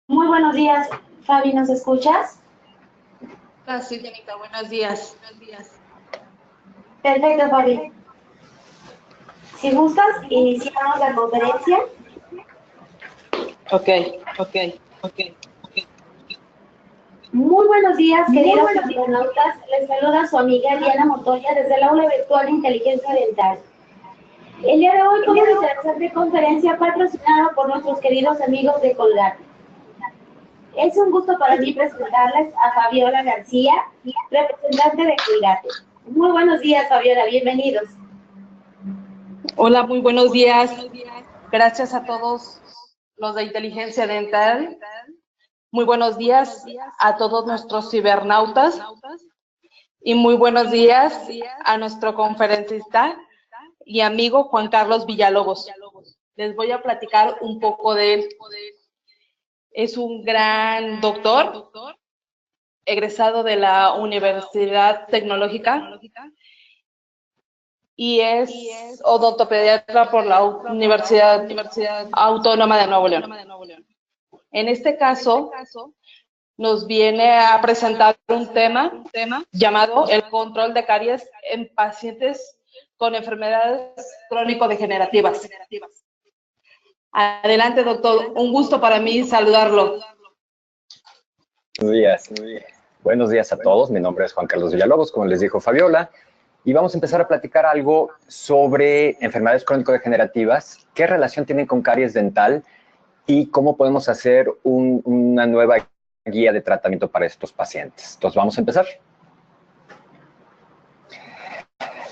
Muy buenos días, Fabi, ¿nos escuchas? Sí, Dianita, buenos días. Perfecto, Fabi. Si gustas, iniciamos la conferencia. Ok. Muy buenos días, queridos astronautas. Les saluda su amiga Diana Montoya desde el aula virtual de Inteligencia Dental. El día de hoy, con una interesante conferencia patrocinada por nuestros queridos amigos de Colgate. Es un gusto para mí presentarles a Fabiola García, representante de Colgate. Muy buenos días, Fabiola, bienvenidos. Hola, muy buenos días. Gracias a todos los de Inteligencia Dental. Muy buenos días a todos nuestros cibernautas. Y muy buenos días a nuestro conferencista y amigo Juan Carlos Villalobos. Les voy a platicar un poco de él. Es un gran doctor, egresado de la Universidad Tecnológica, y es odontopediatra por la Universidad Autónoma de Nuevo León. En este caso, nos viene a presentar un tema llamado el control de caries en pacientes con enfermedades crónico-degenerativas. Adelante, doctor. Un gusto para mí saludarlo. Buenos días. Buenos días a todos. Mi nombre es Juan Carlos Villalobos, como les dijo Fabiola, y vamos a empezar a platicar algo sobre enfermedades crónico-degenerativas, qué relación tienen con caries dental y cómo podemos hacer una nueva guía de tratamiento para estos pacientes. Entonces, vamos a empezar.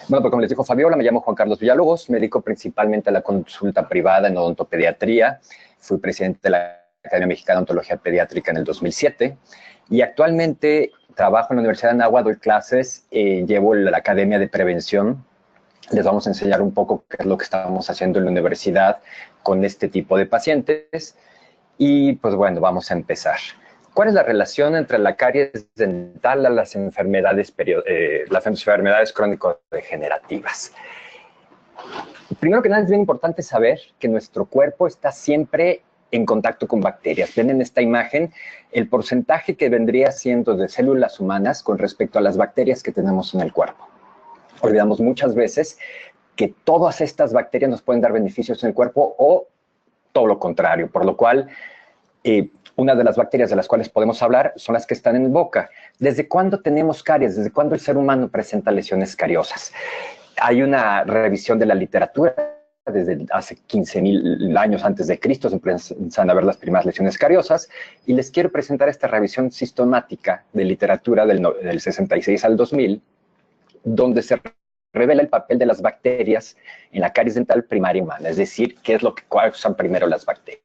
Bueno, pues como les dijo Fabiola, me llamo Juan Carlos Villalobos, me dedico principalmente a la consulta privada en odontopediatría. Fui presidente de la Academia Mexicana de Odontología Pediátrica en el 2007 y actualmente trabajo en la Universidad de Anáhuac, doy clases, llevo la Academia de Prevención. Les vamos a enseñar un poco qué es lo que estamos haciendo en la universidad con este tipo de pacientes. Y pues bueno, vamos a empezar. ¿Cuál es la relación entre la caries dental y las enfermedades crónico-degenerativas? Primero que nada, es bien importante saber que nuestro cuerpo está siempre en contacto con bacterias. Ven en esta imagen el porcentaje que vendría siendo de células humanas con respecto a las bacterias que tenemos en el cuerpo. Olvidamos muchas veces que todas estas bacterias nos pueden dar beneficios en el cuerpo o todo lo contrario, por lo cual una de las bacterias de las cuales podemos hablar son las que están en la boca. ¿Desde cuándo tenemos caries? ¿Desde cuándo el ser humano presenta lesiones cariosas? Hay una revisión de la literatura desde hace 15,000 años antes de Cristo, se empiezan a ver las primeras lesiones cariosas, y les quiero presentar esta revisión sistemática de literatura del 66 al 2000, donde se revela el papel de las bacterias en la caries dental primaria humana, es decir, cuáles son primero las bacterias.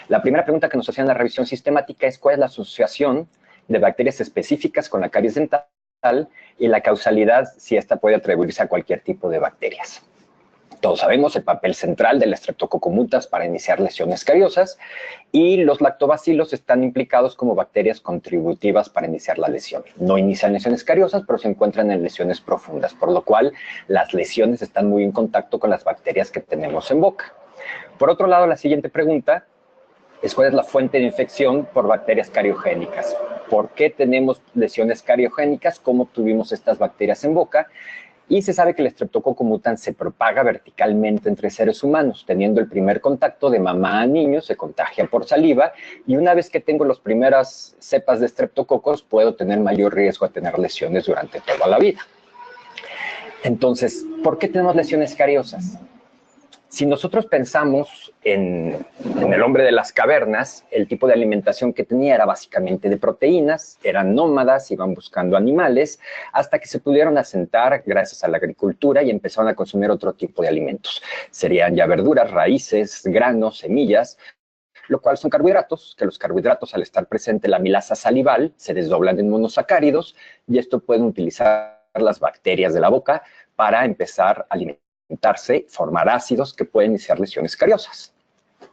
La primera pregunta que nos hacían en la revisión sistemática es cuál es la asociación de bacterias específicas con la caries dental y la causalidad, si esta puede atribuirse a cualquier tipo de bacterias. Todos sabemos el papel central del Streptococcus mutans para iniciar lesiones cariosas, y los lactobacilos están implicados como bacterias contributivas para iniciar la lesión. No inician lesiones cariosas, pero se encuentran en lesiones profundas, por lo cual las lesiones están muy en contacto con las bacterias que tenemos en boca. Por otro lado, la siguiente pregunta es cuál es la fuente de infección por bacterias cariogénicas. ¿Por qué tenemos lesiones cariogénicas? ¿Cómo obtuvimos estas bacterias en boca? Y se sabe que el Streptococcus mutans se propaga verticalmente entre seres humanos, teniendo el primer contacto de mamá a niño, se contagia por saliva, y una vez que tengo las primeras cepas de Streptococcus, puedo tener mayor riesgo a tener lesiones durante toda la vida. Entonces, ¿por qué tenemos lesiones cariosas? Si nosotros pensamos en el hombre de las cavernas, el tipo de alimentación que tenía era básicamente de proteínas, eran nómadas, iban buscando animales, hasta que se pudieron asentar gracias a la agricultura y empezaron a consumir otro tipo de alimentos. Serían ya verduras, raíces, granos, semillas, lo cual son carbohidratos, que los carbohidratos al estar presente en la amilasa salival se desdoblan en monosacáridos y esto pueden utilizar las bacterias de la boca para empezar a alimentarse, formar ácidos que pueden iniciar lesiones cariosas.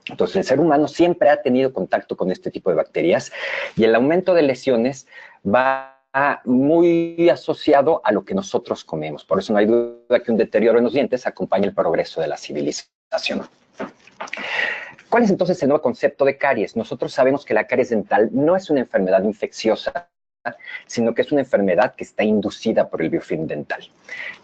Entonces, el ser humano siempre ha tenido contacto con este tipo de bacterias y el aumento de lesiones va muy asociado a lo que nosotros comemos. Por eso no hay duda que un deterioro en los dientes acompaña el progreso de la civilización. ¿Cuál es entonces el nuevo concepto de caries? Nosotros sabemos que la caries dental no es una enfermedad infecciosa, sino que es una enfermedad que está inducida por el biofilm dental.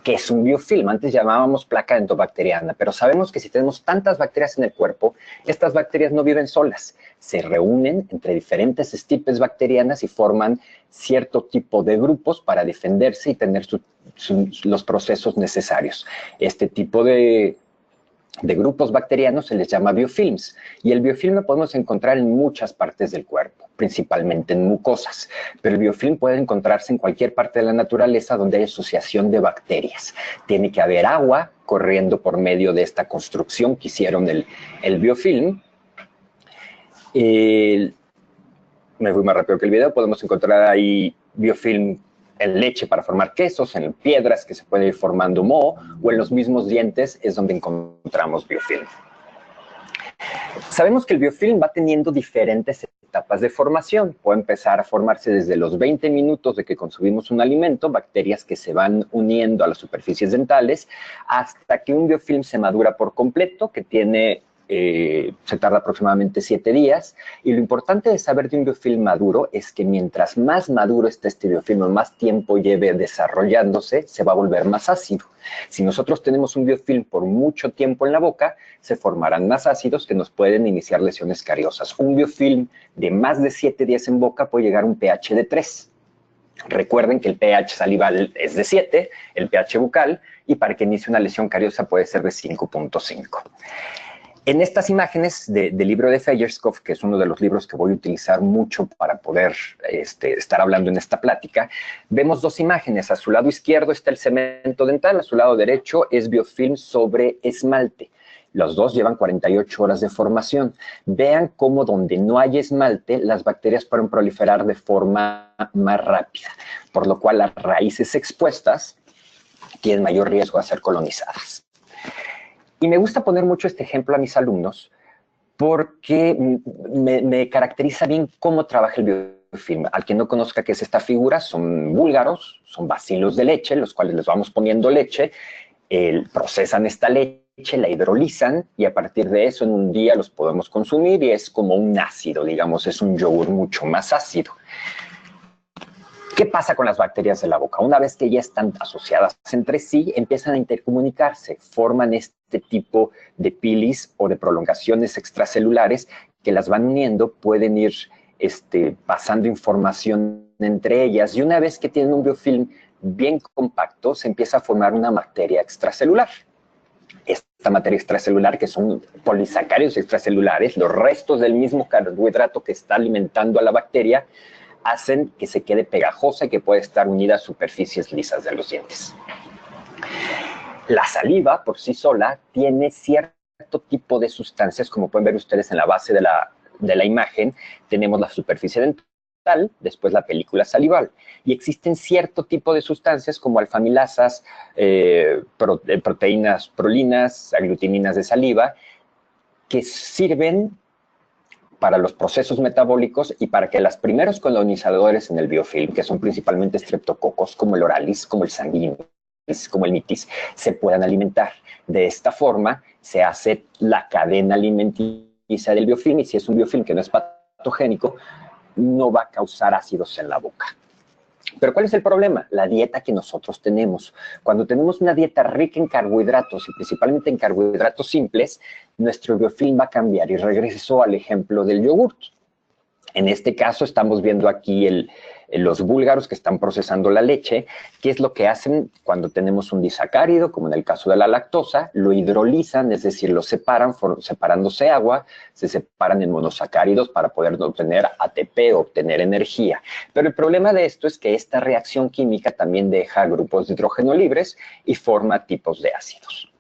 ¿Qué es un biofilm? Antes llamábamos placa endobacteriana, pero sabemos que si tenemos tantas bacterias en el cuerpo, estas bacterias no viven solas, se reúnen entre diferentes estirpes bacterianas y forman cierto tipo de grupos para defenderse y tener los procesos necesarios. Este tipo de grupos bacterianos se les llama biofilms y el biofilm lo podemos encontrar en muchas partes del cuerpo, principalmente en mucosas, pero el biofilm puede encontrarse en cualquier parte de la naturaleza donde hay asociación de bacterias. Tiene que haber agua corriendo por medio de esta construcción que hicieron el biofilm. Me fui más rápido que el video, podemos encontrar ahí biofilm en leche para formar quesos, en piedras que se puede ir formando moho, o en los mismos dientes es donde encontramos biofilm. Sabemos que el biofilm va teniendo diferentes etapas de formación. Puede empezar a formarse desde los 20 minutos de que consumimos un alimento, bacterias que se van uniendo a las superficies dentales, hasta que un biofilm se madura por completo, que se tarda aproximadamente 7 días, y lo importante de saber de un biofilm maduro es que mientras más maduro esté este biofilm, más tiempo lleve desarrollándose, se va a volver más ácido. Si nosotros tenemos un biofilm por mucho tiempo en la boca, se formarán más ácidos que nos pueden iniciar lesiones cariosas. Un biofilm de más de 7 días en boca puede llegar a un pH de 3. Recuerden que el pH salival es de 7, el pH bucal, y para que inicie una lesión cariosa puede ser de 5.5. En estas imágenes del libro de Fejerskov, que es uno de los libros que voy a utilizar mucho para poder estar hablando en esta plática, vemos dos imágenes. A su lado izquierdo está el cemento dental, a su lado derecho es biofilm sobre esmalte. Los dos llevan 48 horas de formación. Vean cómo donde no hay esmalte, las bacterias pueden proliferar de forma más rápida, por lo cual las raíces expuestas tienen mayor riesgo de ser colonizadas. Y me gusta poner mucho este ejemplo a mis alumnos porque me caracteriza bien cómo trabaja el biofilm. Al que no conozca qué es esta figura, son búlgaros, son bacilos de leche, los cuales les vamos poniendo leche, procesan esta leche, la hidrolizan y a partir de eso en un día los podemos consumir y es como un ácido, digamos, es un yogur mucho más ácido. ¿Qué pasa con las bacterias de la boca? Una vez que ya están asociadas entre sí, empiezan a intercomunicarse, forman este tipo de pilis o de prolongaciones extracelulares que las van uniendo, pueden ir pasando información entre ellas y una vez que tienen un biofilm bien compacto, se empieza a formar una materia extracelular. Esta materia extracelular, que son polisacáridos extracelulares, los restos del mismo carbohidrato que está alimentando a la bacteria, hacen que se quede pegajosa y que puede estar unida a superficies lisas de los dientes. La saliva, por sí sola, tiene cierto tipo de sustancias, como pueden ver ustedes en la base de la imagen, tenemos la superficie dental, después la película salival, y existen cierto tipo de sustancias como alfamilasas, proteínas prolinas, aglutininas de saliva, que sirven para los procesos metabólicos y para que los primeros colonizadores en el biofilm, que son principalmente streptococos, como el oralis, como el sanguinis, como el mitis, se puedan alimentar. De esta forma se hace la cadena alimenticia del biofilm y si es un biofilm que no es patogénico, no va a causar ácidos en la boca. Pero ¿cuál es el problema? La dieta que nosotros tenemos. Cuando tenemos una dieta rica en carbohidratos y principalmente en carbohidratos simples, nuestro biofilm va a cambiar y regreso al ejemplo del yogurt. En este caso estamos viendo aquí los búlgaros que están procesando la leche. ¿Qué es lo que hacen cuando tenemos un disacárido, como en el caso de la lactosa? Lo hidrolizan, es decir, lo separan, separándose agua, se separan en monosacáridos para poder obtener ATP, obtener energía. Pero el problema de esto es que esta reacción química también deja grupos de hidrógeno libres y forma tipos de ácidos.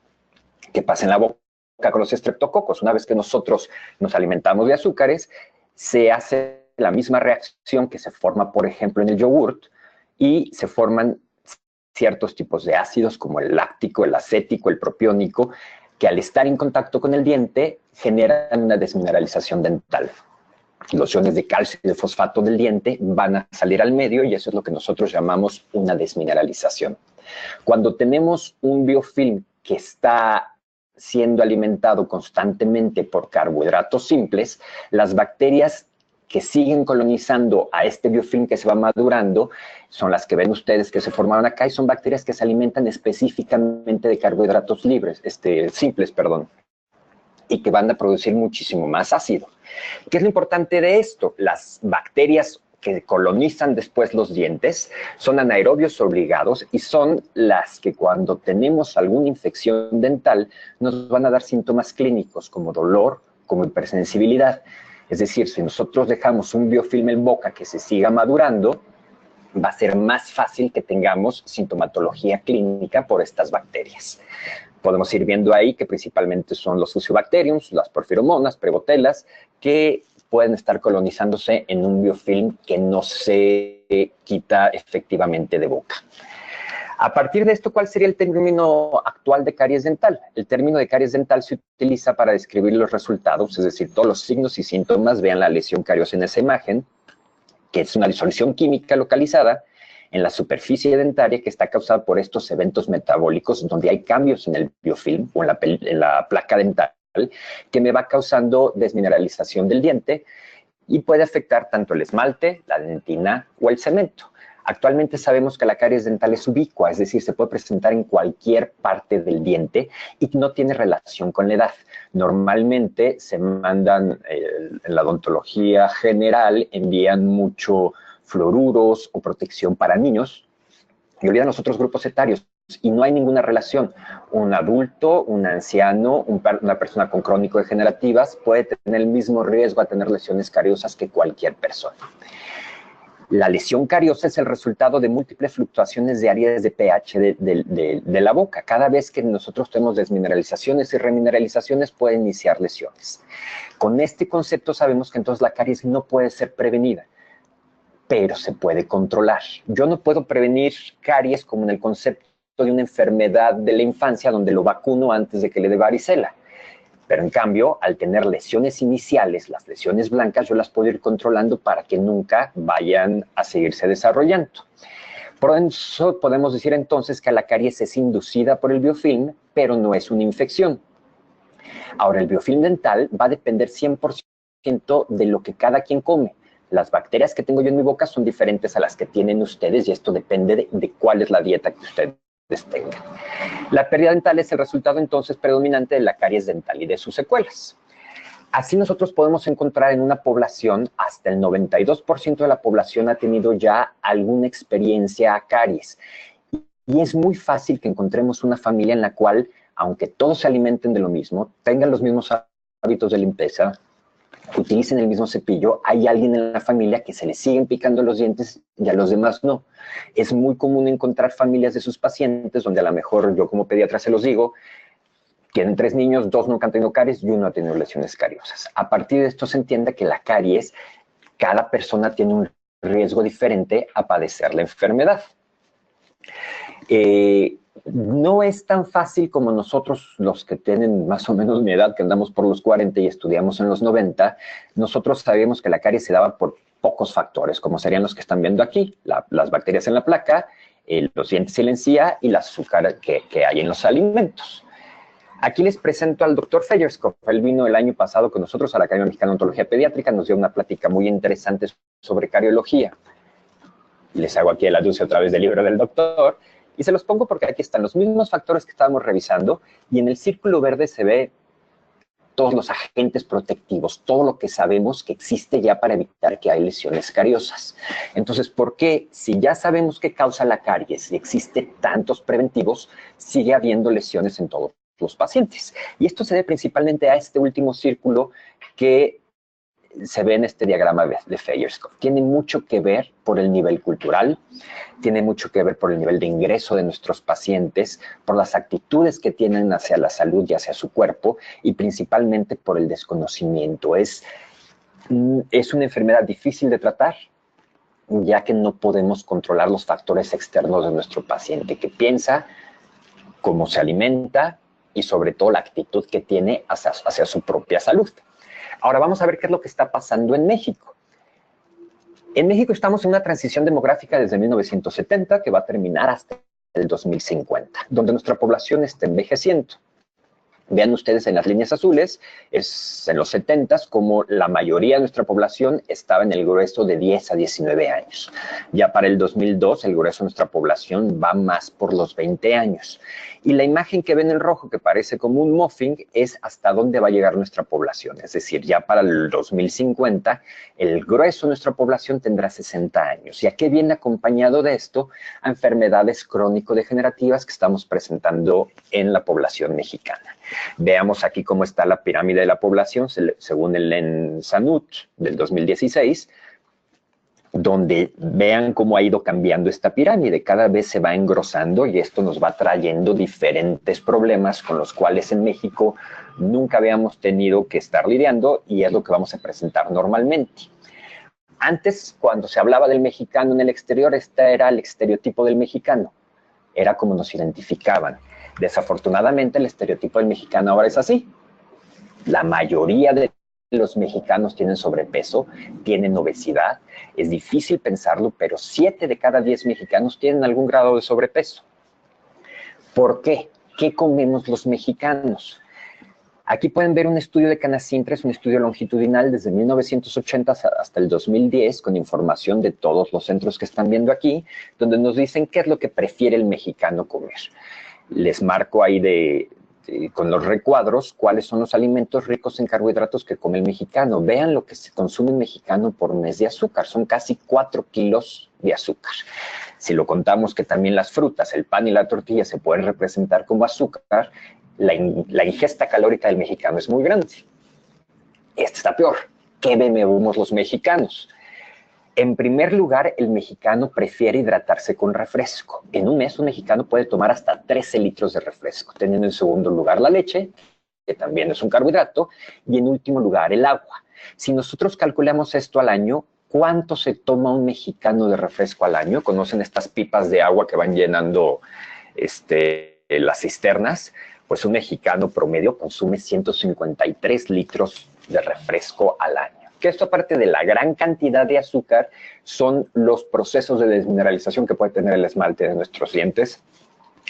¿Qué pasa en la boca? con los estreptococos. Una vez que nosotros nos alimentamos de azúcares, se hace la misma reacción que se forma, por ejemplo, en el yogurt, y se forman ciertos tipos de ácidos como el láctico, el acético, el propiónico, que al estar en contacto con el diente generan una desmineralización dental. Los iones de calcio y de fosfato del diente van a salir al medio y eso es lo que nosotros llamamos una desmineralización. Cuando tenemos un biofilm que está siendo alimentado constantemente por carbohidratos simples, las bacterias que siguen colonizando a este biofilm que se va madurando son las que ven ustedes que se formaron acá y son bacterias que se alimentan específicamente de carbohidratos simples, y que van a producir muchísimo más ácido. ¿Qué es lo importante de esto? Las bacterias que colonizan después los dientes son anaerobios obligados y son las que cuando tenemos alguna infección dental nos van a dar síntomas clínicos como dolor, como hipersensibilidad. Es decir, si nosotros dejamos un biofilm en boca que se siga madurando, va a ser más fácil que tengamos sintomatología clínica por estas bacterias. Podemos ir viendo ahí que principalmente son los Fusiobacteriums, las porfiromonas, prebotelas, que pueden estar colonizándose en un biofilm que no se quita efectivamente de boca. A partir de esto, ¿cuál sería el término actual de caries dental? El término de caries dental se utiliza para describir los resultados, es decir, todos los signos y síntomas. Vean la lesión cariosa en esa imagen, que es una disolución química localizada en la superficie dentaria que está causada por estos eventos metabólicos donde hay cambios en el biofilm o en la placa dental que me va causando desmineralización del diente y puede afectar tanto el esmalte, la dentina o el cemento. Actualmente sabemos que la caries dental es ubicua, es decir, se puede presentar en cualquier parte del diente y no tiene relación con la edad. Normalmente se mandan, en la odontología general, envían mucho fluoruros o protección para niños y olvidan los otros grupos etarios y no hay ninguna relación. Un adulto, un anciano, una persona con crónico degenerativas puede tener el mismo riesgo a tener lesiones cariosas que cualquier persona. La lesión cariosa es el resultado de múltiples fluctuaciones diarias de pH de la boca. Cada vez que nosotros tenemos desmineralizaciones y remineralizaciones puede iniciar lesiones. Con este concepto sabemos que entonces la caries no puede ser prevenida, pero se puede controlar. Yo no puedo prevenir caries como en el concepto de una enfermedad de la infancia donde lo vacuno antes de que le dé varicela. Pero en cambio, al tener lesiones iniciales, las lesiones blancas, yo las puedo ir controlando para que nunca vayan a seguirse desarrollando. Por eso podemos decir entonces que la caries es inducida por el biofilm, pero no es una infección. Ahora, el biofilm dental va a depender 100% de lo que cada quien come. Las bacterias que tengo yo en mi boca son diferentes a las que tienen ustedes y esto depende de cuál es la dieta que ustedes tengan. La pérdida dental es el resultado entonces predominante de la caries dental y de sus secuelas. Así nosotros podemos encontrar en una población, hasta el 92% de la población ha tenido ya alguna experiencia a caries. Y es muy fácil que encontremos una familia en la cual, aunque todos se alimenten de lo mismo, tengan los mismos hábitos de limpieza, utilicen el mismo cepillo, hay alguien en la familia que se le siguen picando los dientes y a los demás no. Es muy común encontrar familias de sus pacientes donde a lo mejor yo como pediatra se los digo, tienen 3 niños, 2 nunca han tenido caries y 1 ha tenido lesiones cariosas. A partir de esto se entiende que la caries, cada persona tiene un riesgo diferente a padecer la enfermedad. No es tan fácil como nosotros, los que tienen más o menos mi edad, que andamos por los 40 y estudiamos en los 90, nosotros sabíamos que la caries se daba por pocos factores, como serían los que están viendo aquí, las bacterias en la placa, los dientes y la encía y el azúcar que hay en los alimentos. Aquí les presento al doctor Fejerskov. Él vino el año pasado con nosotros a la Academia Mexicana de Odontología Pediátrica, nos dio una plática muy interesante sobre cariología. Les hago aquí el anuncio a través del libro del doctor. Y se los pongo porque aquí están los mismos factores que estábamos revisando y en el círculo verde se ve todos los agentes protectivos, todo lo que sabemos que existe ya para evitar que hay lesiones cariosas. Entonces, ¿por qué si ya sabemos qué causa la caries y existe tantos preventivos, sigue habiendo lesiones en todos los pacientes? Y esto se debe principalmente a este último círculo que se ve en este diagrama de Feyerskov. Tiene mucho que ver por el nivel cultural, tiene mucho que ver por el nivel de ingreso de nuestros pacientes, por las actitudes que tienen hacia la salud y hacia su cuerpo, y principalmente por el desconocimiento. Es una enfermedad difícil de tratar, ya que no podemos controlar los factores externos de nuestro paciente, que piensa, cómo se alimenta y sobre todo la actitud que tiene hacia su propia salud. Ahora vamos a ver qué es lo que está pasando en México. En México estamos en una transición demográfica desde 1970 que va a terminar hasta el 2050, donde nuestra población está envejeciendo. Vean ustedes en las líneas azules, es en los 70s como la mayoría de nuestra población estaba en el grueso de 10 a 19 años. Ya para el 2002 el grueso de nuestra población va más por los 20 años. Y la imagen que ven en rojo, que parece como un muffin, es hasta dónde va a llegar nuestra población. Es decir, ya para el 2050 el grueso de nuestra población tendrá 60 años. ¿Y a qué viene acompañado de esto? A enfermedades crónico-degenerativas que estamos presentando en la población mexicana. Veamos aquí cómo está la pirámide de la población, según el ENSANUT del 2016, donde vean cómo ha ido cambiando esta pirámide. Cada vez se va engrosando y esto nos va trayendo diferentes problemas con los cuales en México nunca habíamos tenido que estar lidiando, y es lo que vamos a presentar normalmente. Antes, cuando se hablaba del mexicano en el exterior, este era el estereotipo del mexicano. Era como nos identificaban. Desafortunadamente, el estereotipo del mexicano ahora es así. La mayoría de los mexicanos tienen sobrepeso, tienen obesidad. Es difícil pensarlo, pero 7 de cada 10 mexicanos tienen algún grado de sobrepeso. ¿Por qué? ¿Qué comemos los mexicanos? Aquí pueden ver un estudio de Canacintra, es un estudio longitudinal desde 1980 hasta el 2010, con información de todos los centros que están viendo aquí, donde nos dicen qué es lo que prefiere el mexicano comer. Les marco ahí con los recuadros cuáles son los alimentos ricos en carbohidratos que come el mexicano. Vean lo que se consume el mexicano por mes de azúcar. Son casi 4 kilos de azúcar. Si lo contamos que también las frutas, el pan y la tortilla se pueden representar como azúcar, la ingesta calórica del mexicano es muy grande. Este está peor. ¿Qué bebemos los mexicanos? En primer lugar, el mexicano prefiere hidratarse con refresco. En un mes, un mexicano puede tomar hasta 13 litros de refresco, teniendo en segundo lugar la leche, que también es un carbohidrato, y en último lugar el agua. Si nosotros calculamos esto al año, ¿cuánto se toma un mexicano de refresco al año? ¿Conocen estas pipas de agua que van llenando las cisternas? Pues un mexicano promedio consume 153 litros de refresco al año. Que esto, aparte de la gran cantidad de azúcar, son los procesos de desmineralización que puede tener el esmalte de nuestros dientes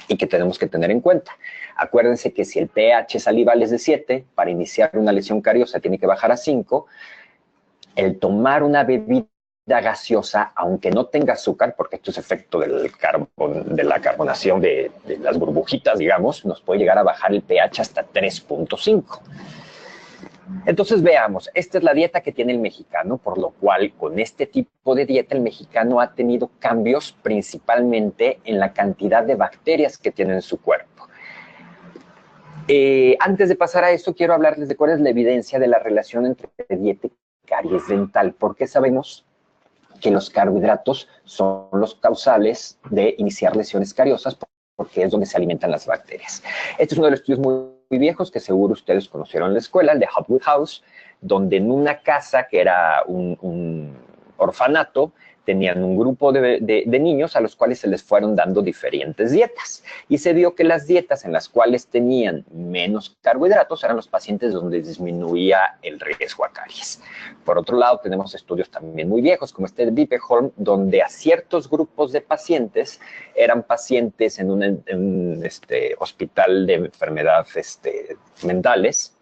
y que tenemos que tener en cuenta. Acuérdense que si el pH salival es de 7, para iniciar una lesión cariosa tiene que bajar a 5. El tomar una bebida gaseosa, aunque no tenga azúcar, porque esto es efecto de la carbonación de las burbujitas, digamos, nos puede llegar a bajar el pH hasta 3.5. Entonces veamos, esta es la dieta que tiene el mexicano, por lo cual con este tipo de dieta el mexicano ha tenido cambios principalmente en la cantidad de bacterias que tiene en su cuerpo. Antes de pasar a eso, quiero hablarles de cuál es la evidencia de la relación entre dieta y caries dental. ¿Por qué sabemos que los carbohidratos son los causales de iniciar lesiones cariosas? Porque es donde se alimentan las bacterias. Este es uno de los estudios muy viejos que seguro ustedes conocieron en la escuela, el de Hopwood House, donde en una casa que era un orfanato, tenían un grupo de niños a los cuales se les fueron dando diferentes dietas. Y se vio que las dietas en las cuales tenían menos carbohidratos eran los pacientes donde disminuía el riesgo a caries. Por otro lado, tenemos estudios también muy viejos, como este de Bipeholm, donde a ciertos grupos de pacientes, eran pacientes en un hospital de enfermedades mentales,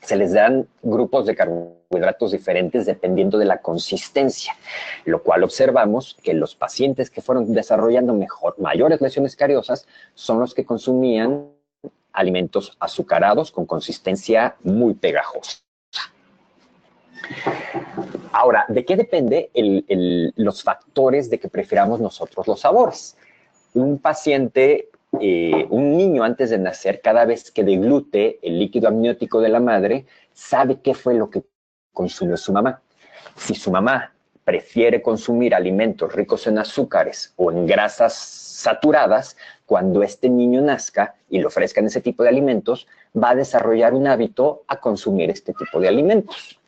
se les dan grupos de carbohidratos diferentes dependiendo de la consistencia, lo cual observamos que los pacientes que fueron desarrollando mayores lesiones cariosas son los que consumían alimentos azucarados con consistencia muy pegajosa. Ahora, ¿de qué depende los factores de que prefiramos nosotros los sabores? Un paciente, un niño antes de nacer, cada vez que deglute el líquido amniótico de la madre, sabe qué fue lo que consumió su mamá. Si su mamá prefiere consumir alimentos ricos en azúcares o en grasas saturadas, cuando este niño nazca y le ofrezcan ese tipo de alimentos, va a desarrollar un hábito a consumir este tipo de alimentos.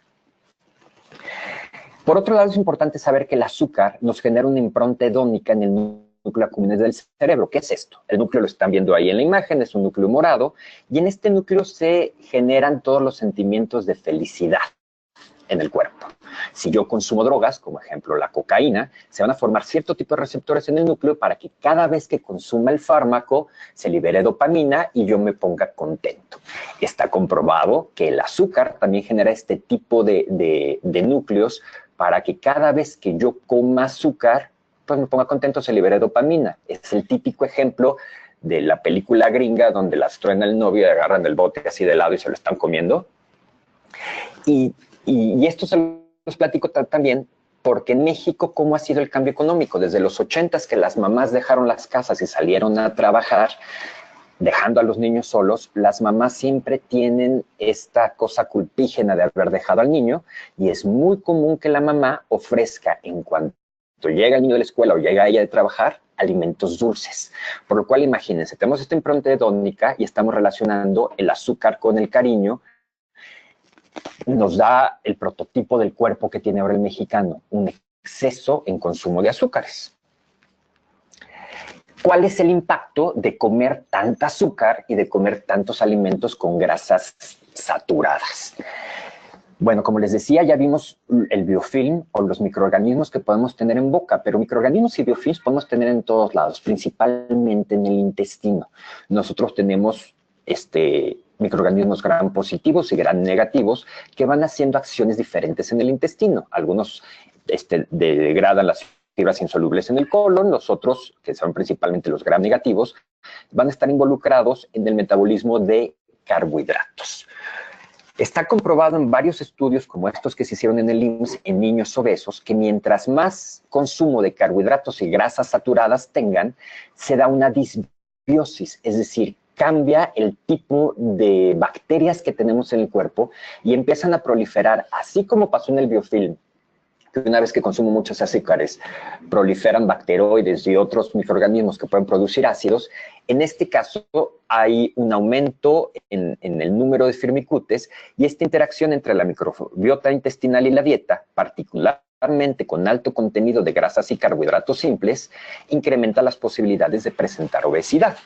Por otro lado, es importante saber que el azúcar nos genera una impronta hedónica en el núcleo accumbens del cerebro. ¿Qué es esto? El núcleo lo están viendo ahí en la imagen, es un núcleo morado, y en este núcleo se generan todos los sentimientos de felicidad en el cuerpo. Si yo consumo drogas, como ejemplo la cocaína, se van a formar cierto tipo de receptores en el núcleo para que cada vez que consuma el fármaco se libere dopamina y yo me ponga contento. Está comprobado que el azúcar también genera este tipo de núcleos para que cada vez que yo coma azúcar, pues me ponga contento, se libere dopamina. Es el típico ejemplo de la película gringa donde las truena el novio y agarran el bote así de lado y se lo están comiendo. Y esto se los platico también porque en México, ¿cómo ha sido el cambio económico? Desde los 80s que las mamás dejaron las casas y salieron a trabajar, dejando a los niños solos, las mamás siempre tienen esta cosa culpígena de haber dejado al niño y es muy común que la mamá ofrezca en cuanto llega el niño de la escuela o llega ella de trabajar, alimentos dulces. Por lo cual, imagínense, tenemos esta impronta hedónica y estamos relacionando el azúcar con el cariño. Nos da el prototipo del cuerpo que tiene ahora el mexicano, un exceso en consumo de azúcares. ¿Cuál es el impacto de comer tanta azúcar y de comer tantos alimentos con grasas saturadas? Bueno, como les decía, ya vimos el biofilm o los microorganismos que podemos tener en boca, pero microorganismos y biofilms podemos tener en todos lados, principalmente en el intestino. Nosotros tenemos microorganismos gram positivos y gram negativos que van haciendo acciones diferentes en el intestino. Algunos degradan las fibras insolubles en el colon, los otros, que son principalmente los gram negativos, van a estar involucrados en el metabolismo de carbohidratos. Está comprobado en varios estudios como estos que se hicieron en el IMSS en niños obesos que mientras más consumo de carbohidratos y grasas saturadas tengan, se da una disbiosis, es decir, cambia el tipo de bacterias que tenemos en el cuerpo y empiezan a proliferar, así como pasó en el biofilm, que una vez que consumo muchos azúcares proliferan bacteroides y otros microorganismos que pueden producir ácidos. En este caso hay un aumento en el número de firmicutes y esta interacción entre la microbiota intestinal y la dieta, particularmente con alto contenido de grasas y carbohidratos simples, incrementa las posibilidades de presentar obesidad.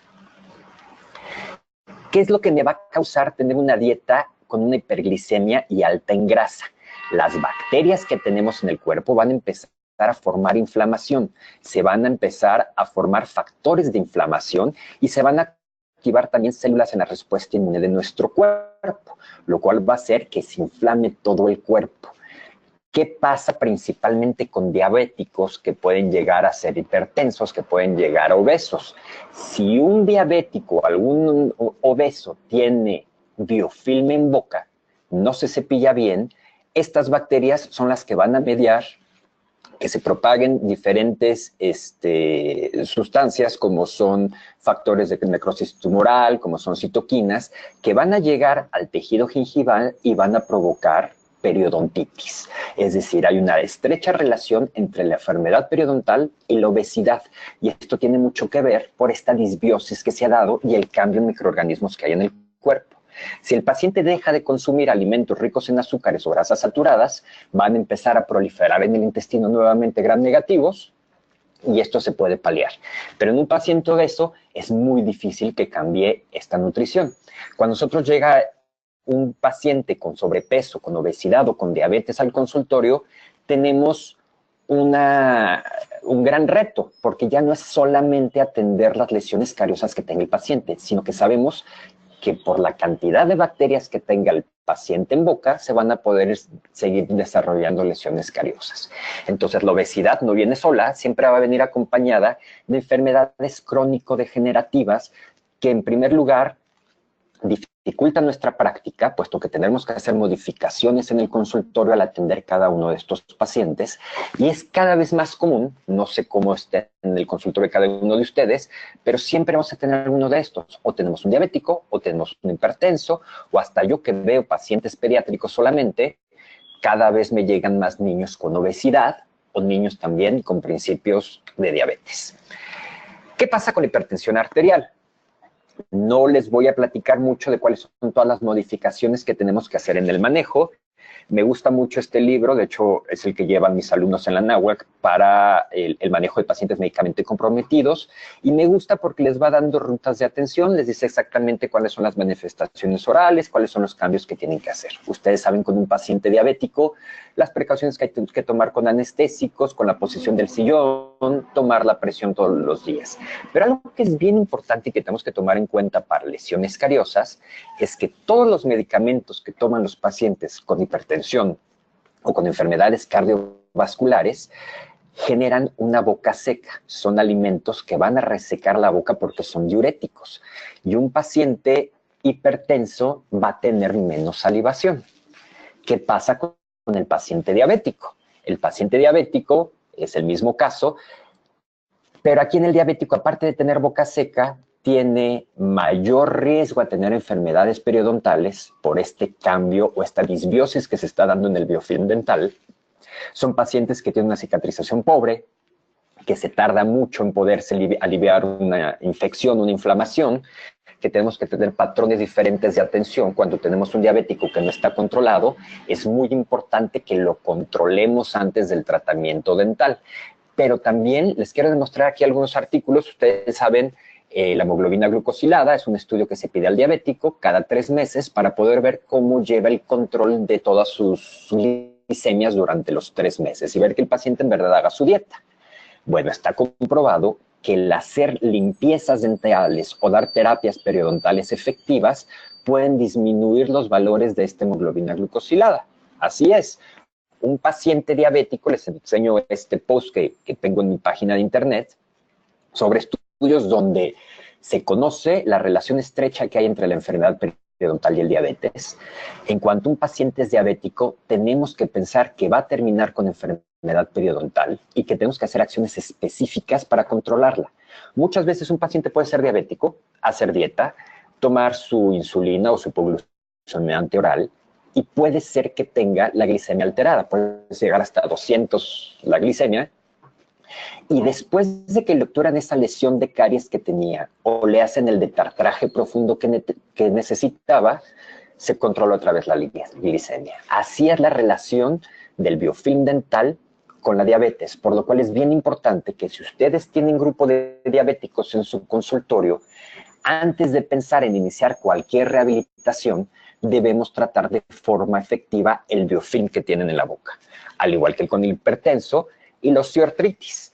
¿Qué es lo que me va a causar tener una dieta con una hiperglicemia y alta en grasa? Las bacterias que tenemos en el cuerpo van a empezar a formar inflamación, se van a empezar a formar factores de inflamación y se van a activar también células en la respuesta inmune de nuestro cuerpo, lo cual va a hacer que se inflame todo el cuerpo. ¿Qué pasa principalmente con diabéticos que pueden llegar a ser hipertensos, que pueden llegar a obesos? Si un diabético, algún obeso tiene biofilm en boca, no se cepilla bien, estas bacterias son las que van a mediar que se propaguen diferentes sustancias como son factores de necrosis tumoral, como son citoquinas, que van a llegar al tejido gingival y van a provocar periodontitis. Es decir, hay una estrecha relación entre la enfermedad periodontal y la obesidad. Y esto tiene mucho que ver por esta disbiosis que se ha dado y el cambio en microorganismos que hay en el cuerpo. Si el paciente deja de consumir alimentos ricos en azúcares o grasas saturadas, van a empezar a proliferar en el intestino nuevamente gram negativos y esto se puede paliar. Pero en un paciente obeso es muy difícil que cambie esta nutrición. Cuando nosotros llega un paciente con sobrepeso, con obesidad o con diabetes al consultorio, tenemos un gran reto, porque ya no es solamente atender las lesiones cariosas que tenga el paciente, sino que sabemos que por la cantidad de bacterias que tenga el paciente en boca, se van a poder seguir desarrollando lesiones cariosas. Entonces, la obesidad no viene sola, siempre va a venir acompañada de enfermedades crónico-degenerativas que, en primer lugar, dificulta nuestra práctica, puesto que tenemos que hacer modificaciones en el consultorio al atender cada uno de estos pacientes, y es cada vez más común, no sé cómo esté en el consultorio de cada uno de ustedes, pero siempre vamos a tener uno de estos, o tenemos un diabético, o tenemos un hipertenso, o hasta yo que veo pacientes pediátricos solamente, cada vez me llegan más niños con obesidad o niños también con principios de diabetes. ¿Qué pasa con la hipertensión arterial? No les voy a platicar mucho de cuáles son todas las modificaciones que tenemos que hacer en el manejo. Me gusta mucho este libro, de hecho es el que llevan mis alumnos en la NAWAC para el manejo de pacientes medicamentos comprometidos, y me gusta porque les va dando rutas de atención, les dice exactamente cuáles son las manifestaciones orales, cuáles son los cambios que tienen que hacer. Ustedes saben, con un paciente diabético, las precauciones que hay que tomar con anestésicos, con la posición del sillón, tomar la presión todos los días. Pero algo que es bien importante y que tenemos que tomar en cuenta para lesiones cariosas es que todos los medicamentos que toman los pacientes con hipertensión o con enfermedades cardiovasculares generan una boca seca. Son alimentos que van a resecar la boca porque son diuréticos. Y un paciente hipertenso va a tener menos salivación. ¿Qué pasa con el paciente diabético? El paciente diabético es el mismo caso, pero aquí en el diabético, aparte de tener boca seca, tiene mayor riesgo a tener enfermedades periodontales por este cambio o esta disbiosis que se está dando en el biofilm dental. Son pacientes que tienen una cicatrización pobre, que se tarda mucho en poderse aliviar una infección, una inflamación, que tenemos que tener patrones diferentes de atención. Cuando tenemos un diabético que no está controlado, es muy importante que lo controlemos antes del tratamiento dental. Pero también les quiero demostrar aquí algunos artículos. Ustedes saben, la hemoglobina glucosilada es un estudio que se pide al diabético cada 3 meses para poder ver cómo lleva el control de todas sus glicemias durante los 3 meses y ver que el paciente en verdad haga su dieta. Bueno, está comprobado que el hacer limpiezas dentales o dar terapias periodontales efectivas pueden disminuir los valores de esta hemoglobina glucosilada. Así es. Un paciente diabético, les enseño este post que tengo en mi página de internet sobre estudios donde se conoce la relación estrecha que hay entre la enfermedad periodontal y el diabetes. En cuanto un paciente es diabético, tenemos que pensar que va a terminar con enfermedad periodontal y que tenemos que hacer acciones específicas para controlarla. Muchas veces un paciente puede ser diabético, hacer dieta, tomar su insulina o su hipoglucemiante oral, y puede ser que tenga la glicemia alterada, puede llegar hasta 200 la glicemia, y después de que le obturan esa lesión de caries que tenía o le hacen el detartraje profundo que necesitaba, se controla otra vez la glicemia. Así es la relación del biofilm dental con la diabetes, por lo cual es bien importante que si ustedes tienen grupo de diabéticos en su consultorio, antes de pensar en iniciar cualquier rehabilitación, debemos tratar de forma efectiva el biofilm que tienen en la boca, al igual que con el hipertenso y la osteoartritis.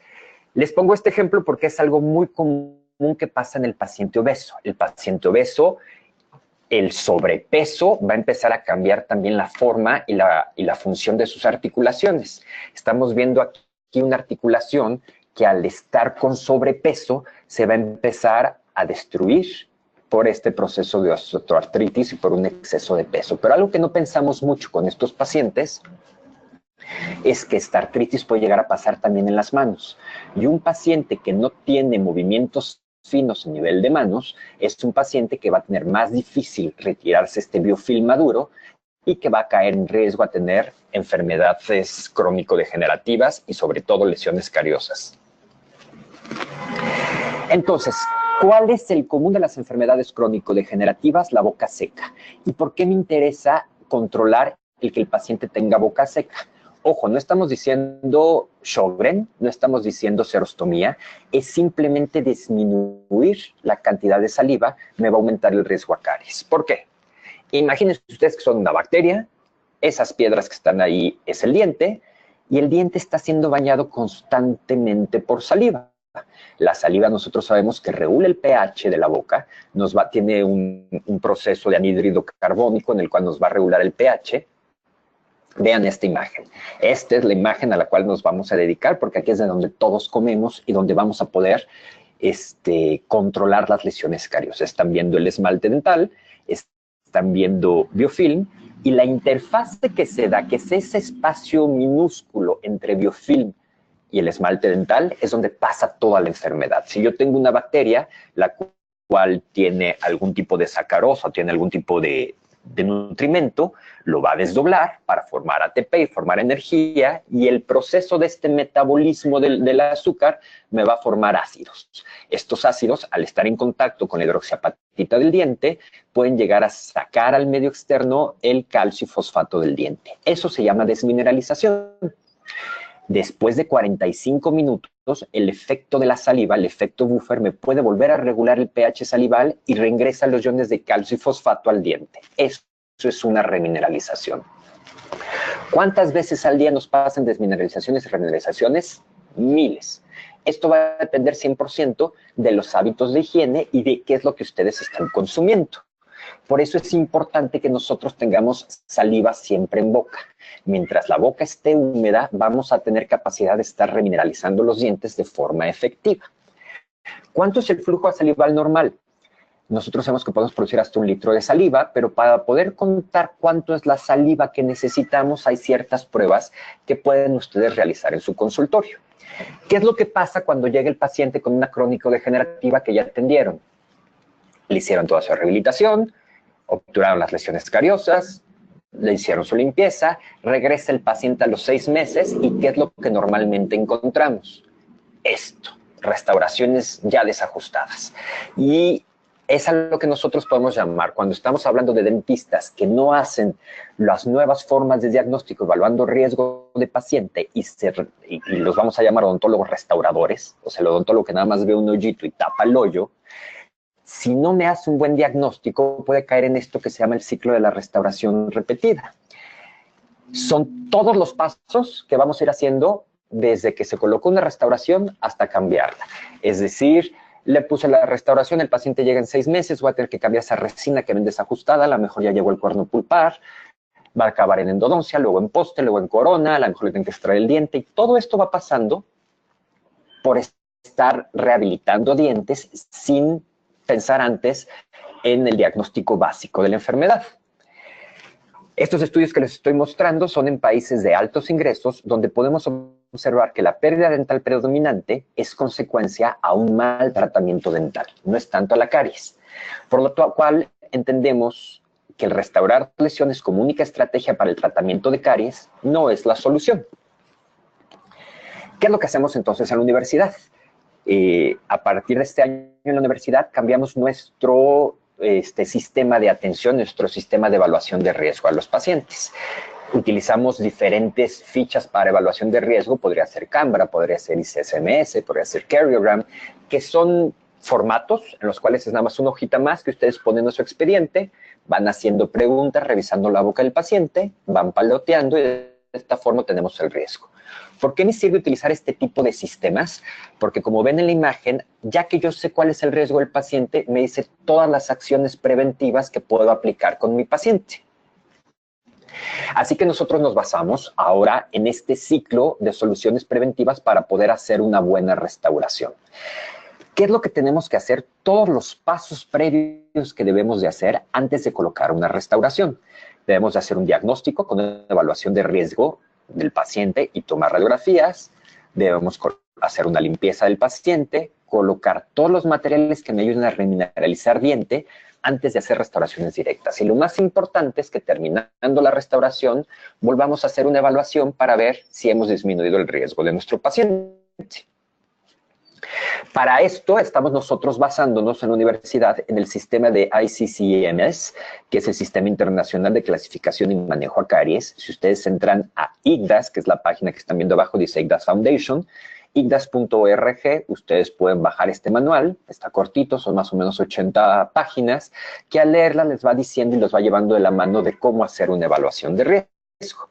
Les pongo este ejemplo porque es algo muy común que pasa en el paciente obeso. El paciente obeso, el sobrepeso va a empezar a cambiar también la forma y la función de sus articulaciones. Estamos viendo aquí una articulación que al estar con sobrepeso se va a empezar a destruir por este proceso de osteoartritis y por un exceso de peso. Pero algo que no pensamos mucho con estos pacientes es que esta artritis puede llegar a pasar también en las manos. Y un paciente que no tiene movimientos finos a nivel de manos es un paciente que va a tener más difícil retirarse este biofilm maduro y que va a caer en riesgo a tener enfermedades crónico-degenerativas y sobre todo lesiones cariosas. Entonces, ¿cuál es el común de las enfermedades crónico-degenerativas? La boca seca. ¿Y por qué me interesa controlar el que el paciente tenga boca seca? Ojo, no estamos diciendo Sjögren, no estamos diciendo serostomía, es simplemente disminuir la cantidad de saliva, me va a aumentar el riesgo a caries. ¿Por qué? Imagínense ustedes que son una bacteria, esas piedras que están ahí es el diente, y el diente está siendo bañado constantemente por saliva. La saliva nosotros sabemos que regula el pH de la boca, tiene un proceso de anhídrido carbónico en el cual nos va a regular el pH. Vean esta imagen. Esta es la imagen a la cual nos vamos a dedicar porque aquí es de donde todos comemos y donde vamos a poder controlar las lesiones cariosas. Están viendo el esmalte dental, están viendo biofilm y la interfaz que se da, que es ese espacio minúsculo entre biofilm y el esmalte dental, es donde pasa toda la enfermedad. Si yo tengo una bacteria, la cual tiene algún tipo de sacarosa, tiene algún tipo de de nutrimento, lo va a desdoblar para formar ATP y formar energía, y el proceso de este metabolismo del azúcar me va a formar ácidos. Estos ácidos, al estar en contacto con la hidroxiapatita del diente, pueden llegar a sacar al medio externo el calcio y fosfato del diente. Eso se llama desmineralización. Después de 45 minutos, el efecto de la saliva, el efecto buffer, me puede volver a regular el pH salival y reingresa los iones de calcio y fosfato al diente. Eso es una remineralización. ¿Cuántas veces al día nos pasan desmineralizaciones y remineralizaciones? Miles. Esto va a depender 100% de los hábitos de higiene y de qué es lo que ustedes están consumiendo. Por eso es importante que nosotros tengamos saliva siempre en boca. Mientras la boca esté húmeda, vamos a tener capacidad de estar remineralizando los dientes de forma efectiva. ¿Cuánto es el flujo salival normal? Nosotros sabemos que podemos producir hasta 1 litro de saliva, pero para poder contar cuánto es la saliva que necesitamos, hay ciertas pruebas que pueden ustedes realizar en su consultorio. ¿Qué es lo que pasa cuando llega el paciente con una crónico-degenerativa que ya atendieron? Le hicieron toda su rehabilitación, obturaron las lesiones cariosas, le hicieron su limpieza, regresa el paciente a los 6 meses y ¿qué es lo que normalmente encontramos? Esto, restauraciones ya desajustadas. Y es a lo que nosotros podemos llamar, cuando estamos hablando de dentistas que no hacen las nuevas formas de diagnóstico evaluando riesgo de paciente y los vamos a llamar odontólogos restauradores, o sea, el odontólogo que nada más ve un hoyito y tapa el hoyo. Si no me hace un buen diagnóstico, puede caer en esto que se llama el ciclo de la restauración repetida. Son todos los pasos que vamos a ir haciendo desde que se colocó una restauración hasta cambiarla. Es decir, le puse la restauración, el paciente llega en 6 meses, voy a tener que cambiar esa resina que ven desajustada, a lo mejor ya llegó el cuerno pulpar, va a acabar en endodoncia, luego en poste, luego en corona, a lo mejor le tengo que extraer el diente, y todo esto va pasando por estar rehabilitando dientes sin pensar antes en el diagnóstico básico de la enfermedad. Estos estudios que les estoy mostrando son en países de altos ingresos, donde podemos observar que la pérdida dental predominante es consecuencia a un mal tratamiento dental, no es tanto a la caries. Por lo cual entendemos que el restaurar lesiones como única estrategia para el tratamiento de caries no es la solución. ¿Qué es lo que hacemos entonces en la universidad? A partir de este año en la universidad cambiamos nuestro sistema de atención, nuestro sistema de evaluación de riesgo a los pacientes. Utilizamos diferentes fichas para evaluación de riesgo, podría ser Canvra, podría ser ICSMS, podría ser Cariogram, que son formatos en los cuales es nada más una hojita más que ustedes ponen en su expediente, van haciendo preguntas, revisando la boca del paciente, van paloteando y de esta forma tenemos el riesgo. ¿Por qué me sirve utilizar este tipo de sistemas? Porque como ven en la imagen, ya que yo sé cuál es el riesgo del paciente, me dice todas las acciones preventivas que puedo aplicar con mi paciente. Así que nosotros nos basamos ahora en este ciclo de soluciones preventivas para poder hacer una buena restauración. ¿Qué es lo que tenemos que hacer? Todos los pasos previos que debemos de hacer antes de colocar una restauración. Debemos de hacer un diagnóstico con una evaluación de riesgo del paciente y tomar radiografías. Debemos hacer una limpieza del paciente, colocar todos los materiales que me ayuden a remineralizar diente antes de hacer restauraciones directas. Y lo más importante es que terminando la restauración, volvamos a hacer una evaluación para ver si hemos disminuido el riesgo de nuestro paciente. Para esto estamos nosotros basándonos en la universidad en el sistema de ICCMS, que es el Sistema Internacional de Clasificación y Manejo a Caries. Si ustedes entran a IGDAS, que es la página que están viendo abajo, dice IGDAS Foundation, igdas.org, ustedes pueden bajar este manual, está cortito, son más o menos 80 páginas, que al leerla les va diciendo y los va llevando de la mano de cómo hacer una evaluación de riesgo.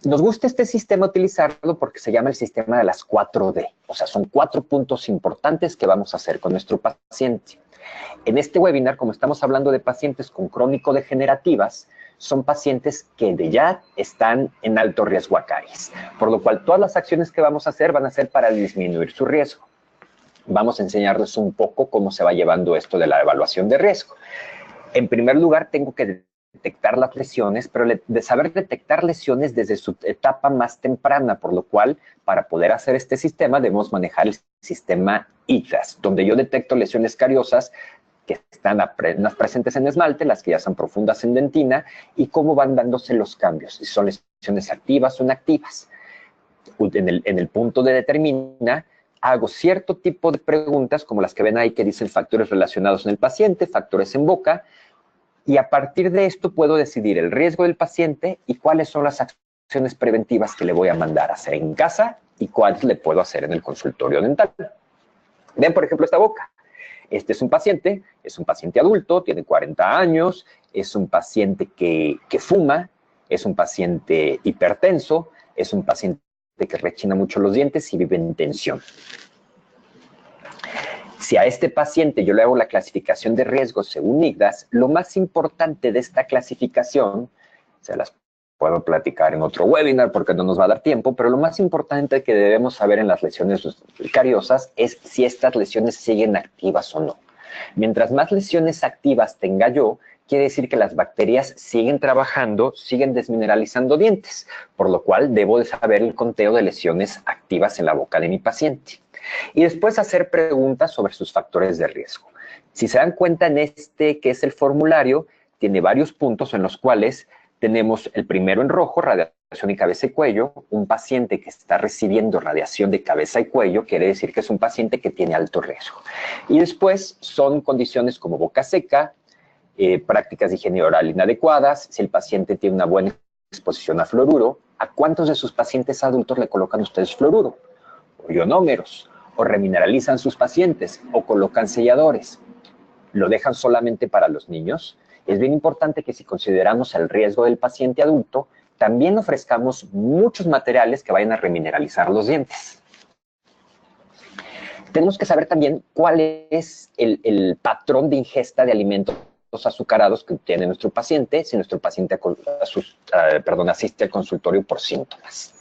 Nos gusta este sistema utilizarlo porque se llama el sistema de las 4D, o sea, son 4 puntos importantes que vamos a hacer con nuestro paciente. En este webinar, como estamos hablando de pacientes con crónico-degenerativas, son pacientes que de ya están en alto riesgo a caries, por lo cual todas las acciones que vamos a hacer van a ser para disminuir su riesgo. Vamos a enseñarles un poco cómo se va llevando esto de la evaluación de riesgo. En primer lugar, tengo que detectar las lesiones, pero de saber detectar lesiones desde su etapa más temprana, por lo cual, para poder hacer este sistema, debemos manejar el sistema IGDAS, donde yo detecto lesiones cariosas que están más presentes en esmalte, las que ya son profundas en dentina, y cómo van dándose los cambios, si son lesiones activas o inactivas. En el punto de determina, hago cierto tipo de preguntas, como las que ven ahí que dicen factores relacionados en el paciente, factores en boca, y a partir de esto puedo decidir el riesgo del paciente y cuáles son las acciones preventivas que le voy a mandar a hacer en casa y cuáles le puedo hacer en el consultorio dental. Ven, por ejemplo, esta boca. Este es un paciente adulto, tiene 40 años, es un paciente que fuma, es un paciente hipertenso, es un paciente que rechina mucho los dientes y vive en tensión. Si a este paciente yo le hago la clasificación de riesgos según IGDAS, lo más importante de esta clasificación, se las puedo platicar en otro webinar porque no nos va a dar tiempo, pero lo más importante que debemos saber en las lesiones cariosas es si estas lesiones siguen activas o no. Mientras más lesiones activas tenga yo, quiere decir que las bacterias siguen trabajando, siguen desmineralizando dientes, por lo cual debo de saber el conteo de lesiones activas en la boca de mi paciente. Y después hacer preguntas sobre sus factores de riesgo. Si se dan cuenta en este, que es el formulario, tiene varios puntos en los cuales tenemos el primero en rojo, radiación y cabeza y cuello. Un paciente que está recibiendo radiación de cabeza y cuello quiere decir que es un paciente que tiene alto riesgo. Y después son condiciones como boca seca, prácticas de higiene oral inadecuadas, si el paciente tiene una buena exposición a fluoruro. ¿A cuántos de sus pacientes adultos le colocan ustedes fluoruro? O ionómeros, o remineralizan sus pacientes, o colocan selladores. ¿Lo dejan solamente para los niños? Es bien importante que si consideramos el riesgo del paciente adulto, también ofrezcamos muchos materiales que vayan a remineralizar los dientes. Tenemos que saber también cuál es el patrón de ingesta de alimentos azucarados que tiene nuestro paciente, si nuestro paciente asiste al consultorio por síntomas.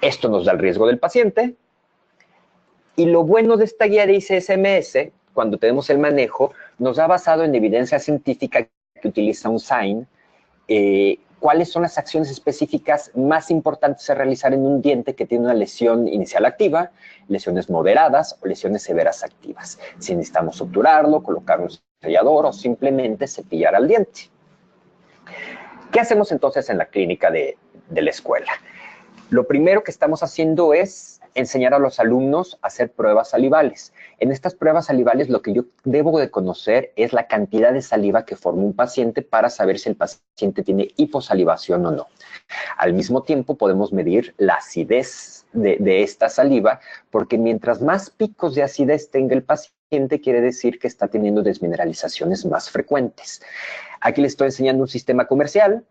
Esto nos da el riesgo del paciente. Y lo bueno de esta guía de ICSMS, cuando tenemos el manejo, nos da basado en evidencia científica que utiliza un SIGN, cuáles son las acciones específicas más importantes a realizar en un diente que tiene una lesión inicial activa, lesiones moderadas o lesiones severas activas. Si necesitamos obturarlo, colocar un sellador o simplemente cepillar al diente. ¿Qué hacemos entonces en la clínica de la escuela? Lo primero que estamos haciendo es enseñar a los alumnos a hacer pruebas salivales. En estas pruebas salivales lo que yo debo de conocer es la cantidad de saliva que forma un paciente para saber si el paciente tiene hiposalivación o no. Al mismo tiempo podemos medir la acidez de esta saliva, porque mientras más picos de acidez tenga el paciente, quiere decir que está teniendo desmineralizaciones más frecuentes. Aquí les estoy enseñando un sistema comercial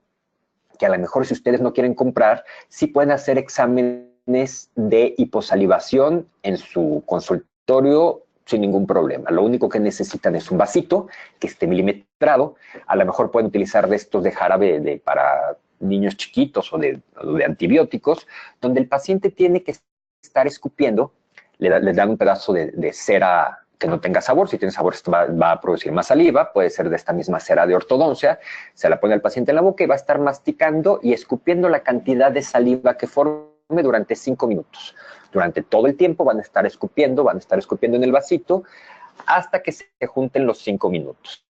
que a lo mejor si ustedes no quieren comprar, sí pueden hacer exámenes de hiposalivación en su consultorio sin ningún problema. Lo único que necesitan es un vasito que esté milimetrado. A lo mejor pueden utilizar de estos de jarabe para niños chiquitos o de antibióticos, donde el paciente tiene que estar escupiendo. Le dan un pedazo de cera que no tenga sabor. Si tiene sabor, esto va a producir más saliva. Puede ser de esta misma cera de ortodoncia. Se la pone al paciente en la boca y va a estar masticando y escupiendo la cantidad de saliva que forme durante 5 minutos. Durante todo el tiempo van a estar escupiendo en el vasito hasta que se junten los 5 minutos.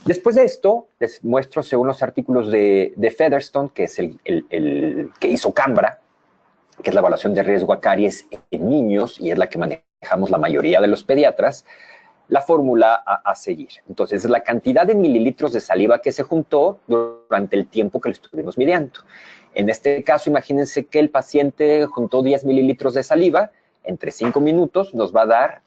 Después de esto, les muestro según los artículos de Featherstone, que es el que hizo Cambra, que es la evaluación de riesgo a caries en niños y es la que manejamos la mayoría de los pediatras, la fórmula a seguir. Entonces, es la cantidad de mililitros de saliva que se juntó durante el tiempo que lo estuvimos midiendo. En este caso, imagínense que el paciente juntó 10 mililitros de saliva, entre 5 minutos nos va a dar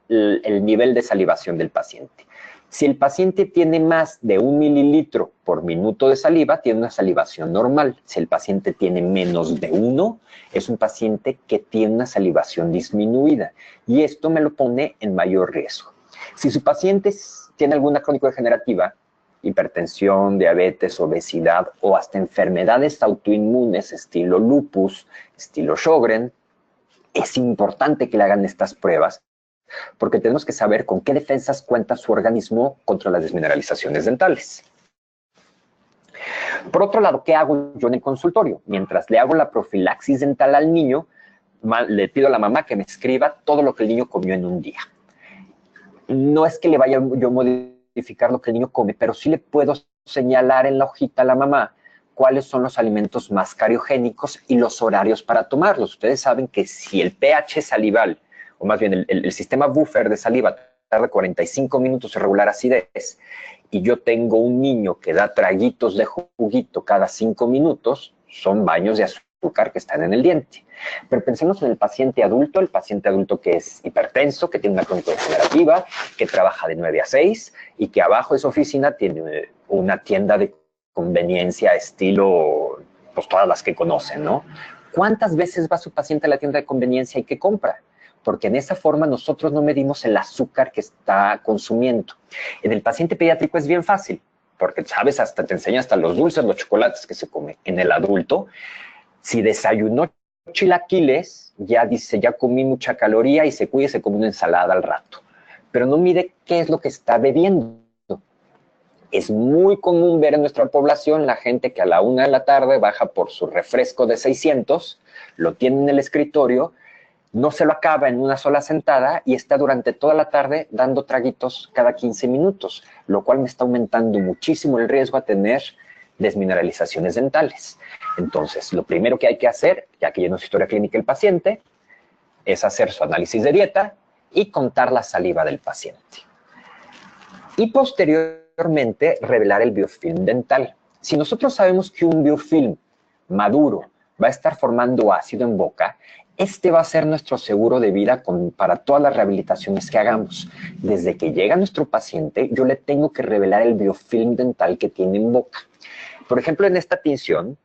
el nivel de salivación del paciente. Si el paciente tiene más de 1 mililitro por minuto de saliva, tiene una salivación normal. Si el paciente tiene menos de 1, es un paciente que tiene una salivación disminuida. Y esto me lo pone en mayor riesgo. Si su paciente tiene alguna crónico-degenerativa, hipertensión, diabetes, obesidad o hasta enfermedades autoinmunes estilo lupus, estilo Sjögren, es importante que le hagan estas pruebas porque tenemos que saber con qué defensas cuenta su organismo contra las desmineralizaciones dentales. Por otro lado, ¿qué hago yo en el consultorio? Mientras le hago la profilaxis dental al niño, le pido a la mamá que me escriba todo lo que el niño comió en un día. no es que le vaya yo a modificar lo que el niño come, pero sí le puedo señalar en la hojita a la mamá cuáles son los alimentos más cariogénicos y los horarios para tomarlos. Ustedes saben que si el pH salival, o más bien el sistema buffer de saliva, tarda 45 minutos en regular acidez, y yo tengo un niño que da traguitos de juguito cada 5 minutos, son baños de azúcar que están en el diente. Pero pensemos en el paciente adulto que es hipertenso, que tiene una crónico-degenerativa, que trabaja de 9 a 6 y que abajo de su oficina tiene una tienda de conveniencia estilo, pues todas las que conocen, ¿no? ¿Cuántas veces va su paciente a la tienda de conveniencia y qué compra? Porque en esa forma nosotros no medimos el azúcar que está consumiendo. En el paciente pediátrico es bien fácil, porque sabes, hasta te enseña hasta los dulces, los chocolates que se come. En el adulto, si desayunó chilaquiles, ya dice, ya comí mucha caloría y se cuida y se come una ensalada al rato. Pero no mide qué es lo que está bebiendo. Es muy común ver en nuestra población la gente que a la 1 de la tarde baja por su refresco de 600, lo tiene en el escritorio, no se lo acaba en una sola sentada y está durante toda la tarde dando traguitos cada 15 minutos, lo cual me está aumentando muchísimo el riesgo a tener desmineralizaciones dentales. Entonces, lo primero que hay que hacer, ya que ya no es historia clínica el paciente, es hacer su análisis de dieta y contar la saliva del paciente. Y posteriormente, revelar el biofilm dental. Si nosotros sabemos que un biofilm maduro va a estar formando ácido en boca, este va a ser nuestro seguro de vida para todas las rehabilitaciones que hagamos. Desde que llega nuestro paciente, yo le tengo que revelar el biofilm dental que tiene en boca. Por ejemplo, en esta tinción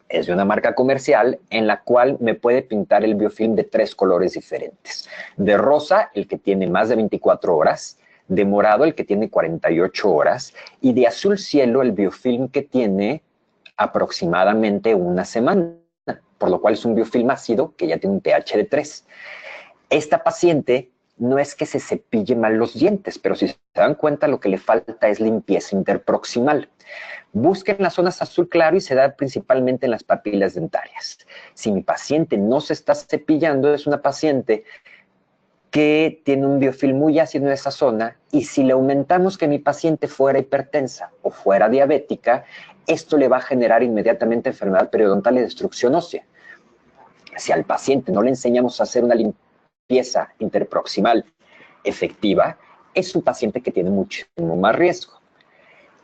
es de una marca comercial en la cual me puede pintar el biofilm de 3 colores diferentes. De rosa, el que tiene más de 24 horas, de morado, el que tiene 48 horas, y de azul cielo, el biofilm que tiene aproximadamente una semana, por lo cual es un biofilm ácido que ya tiene un pH de 3. Esta paciente no es que se cepille mal los dientes, pero si se dan cuenta, lo que le falta es limpieza interproximal. Busquen las zonas azul claro y se da principalmente en las papilas dentarias. Si mi paciente no se está cepillando, es una paciente que tiene un biofilm muy ácido en esa zona, y si le aumentamos que mi paciente fuera hipertensa o fuera diabética, esto le va a generar inmediatamente enfermedad periodontal y destrucción ósea. Si al paciente no le enseñamos a hacer una limpieza interproximal efectiva, es un paciente que tiene muchísimo más riesgo.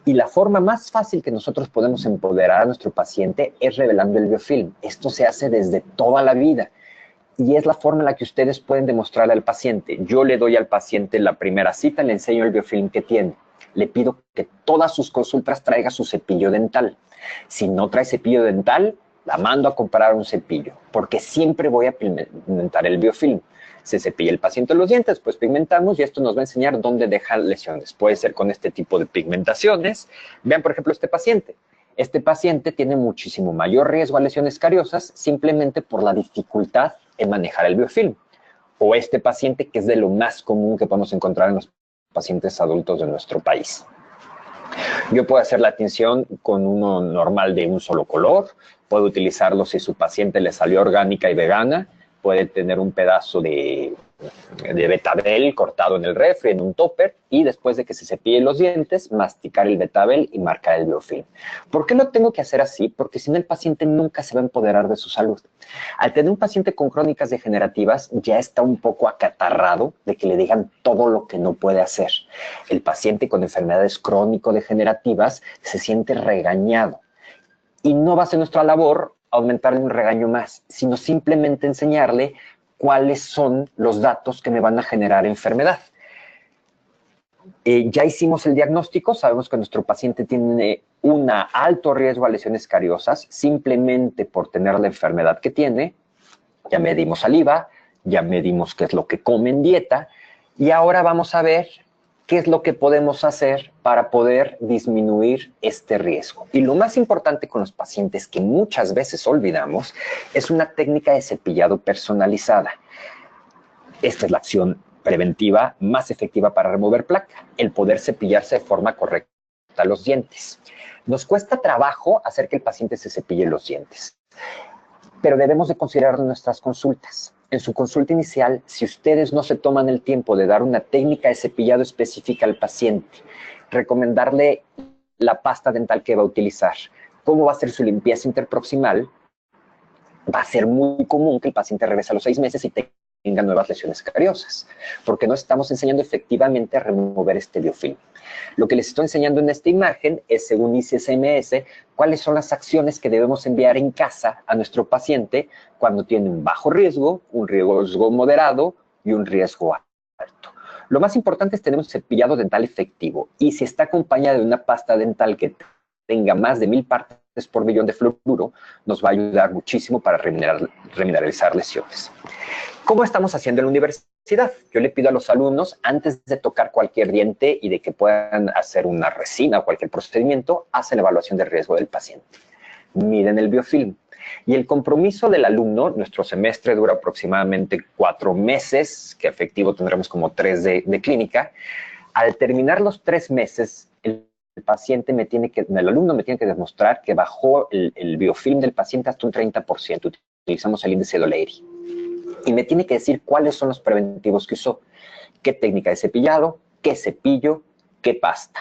Y la forma más fácil que nosotros podemos empoderar a nuestro paciente es revelando el biofilm. Esto se hace desde toda la vida. Y es la forma en la que ustedes pueden demostrarle al paciente. Yo le doy al paciente la primera cita, le enseño el biofilm que tiene. Le pido que todas sus consultas traiga su cepillo dental. Si no trae cepillo dental, la mando a comprar un cepillo, porque siempre voy a pigmentar el biofilm. Se cepilla el paciente los dientes, pues pigmentamos, y esto nos va a enseñar dónde deja lesiones. Puede ser con este tipo de pigmentaciones. Vean, por ejemplo, este paciente. Este paciente tiene muchísimo mayor riesgo a lesiones cariosas simplemente por la dificultad en manejar el biofilm. O este paciente, que es de lo más común que podemos encontrar en los pacientes adultos de nuestro país. Yo puedo hacer la tinción con uno normal de un solo color, puedo utilizarlo si su paciente le salió orgánica y vegana, puede tener un pedazo de betabel cortado en el refri, en un topper, y después de que se cepille los dientes, masticar el betabel y marcar el biofilm. ¿Por qué lo tengo que hacer así? Porque si no, el paciente nunca se va a empoderar de su salud. Al tener un paciente con crónicas degenerativas, ya está un poco acatarrado de que le digan todo lo que no puede hacer. El paciente con enfermedades crónico-degenerativas se siente regañado. Y no va a ser nuestra labor aumentarle un regaño más, sino simplemente enseñarle cuáles son los datos que me van a generar enfermedad. Ya hicimos el diagnóstico, sabemos que nuestro paciente tiene un alto riesgo a lesiones cariosas simplemente por tener la enfermedad que tiene. Ya medimos saliva, ya medimos qué es lo que come en dieta, y ahora vamos a ver qué es lo que podemos hacer para poder disminuir este riesgo. Y lo más importante con los pacientes, que muchas veces olvidamos, es una técnica de cepillado personalizada. Esta es la acción preventiva más efectiva para remover placa, el poder cepillarse de forma correcta los dientes. Nos cuesta trabajo hacer que el paciente se cepille los dientes, pero debemos de considerar nuestras consultas. en su consulta inicial, si ustedes no se toman el tiempo de dar una técnica de cepillado específica al paciente, recomendarle la pasta dental que va a utilizar, cómo va a ser su limpieza interproximal, va a ser muy común que el paciente regrese a los 6 meses y tenga nuevas lesiones cariosas, porque no estamos enseñando efectivamente a remover este biofilm. Lo que les estoy enseñando en esta imagen es, según ICSMS, cuáles son las acciones que debemos enviar en casa a nuestro paciente cuando tiene un bajo riesgo, un riesgo moderado y un riesgo alto. Lo más importante es tener un cepillado dental efectivo, y si está acompañado de una pasta dental que tenga más de 1000 partes por millón de fluoruro, nos va a ayudar muchísimo para remineralizar lesiones. ¿Cómo estamos haciendo en la universidad? Yo le pido a los alumnos, antes de tocar cualquier diente y de que puedan hacer una resina o cualquier procedimiento, hacen la evaluación de riesgo del paciente. Miden el biofilm. Y el compromiso del alumno, nuestro semestre dura aproximadamente 4 meses, que efectivo tendremos como 3 de clínica. Al terminar los 3 meses, el alumno me tiene que demostrar que bajó el biofilm del paciente hasta un 30%. Utilizamos el índice de O'Leary. Y me tiene que decir cuáles son los preventivos que usó, qué técnica de cepillado, qué cepillo, qué pasta.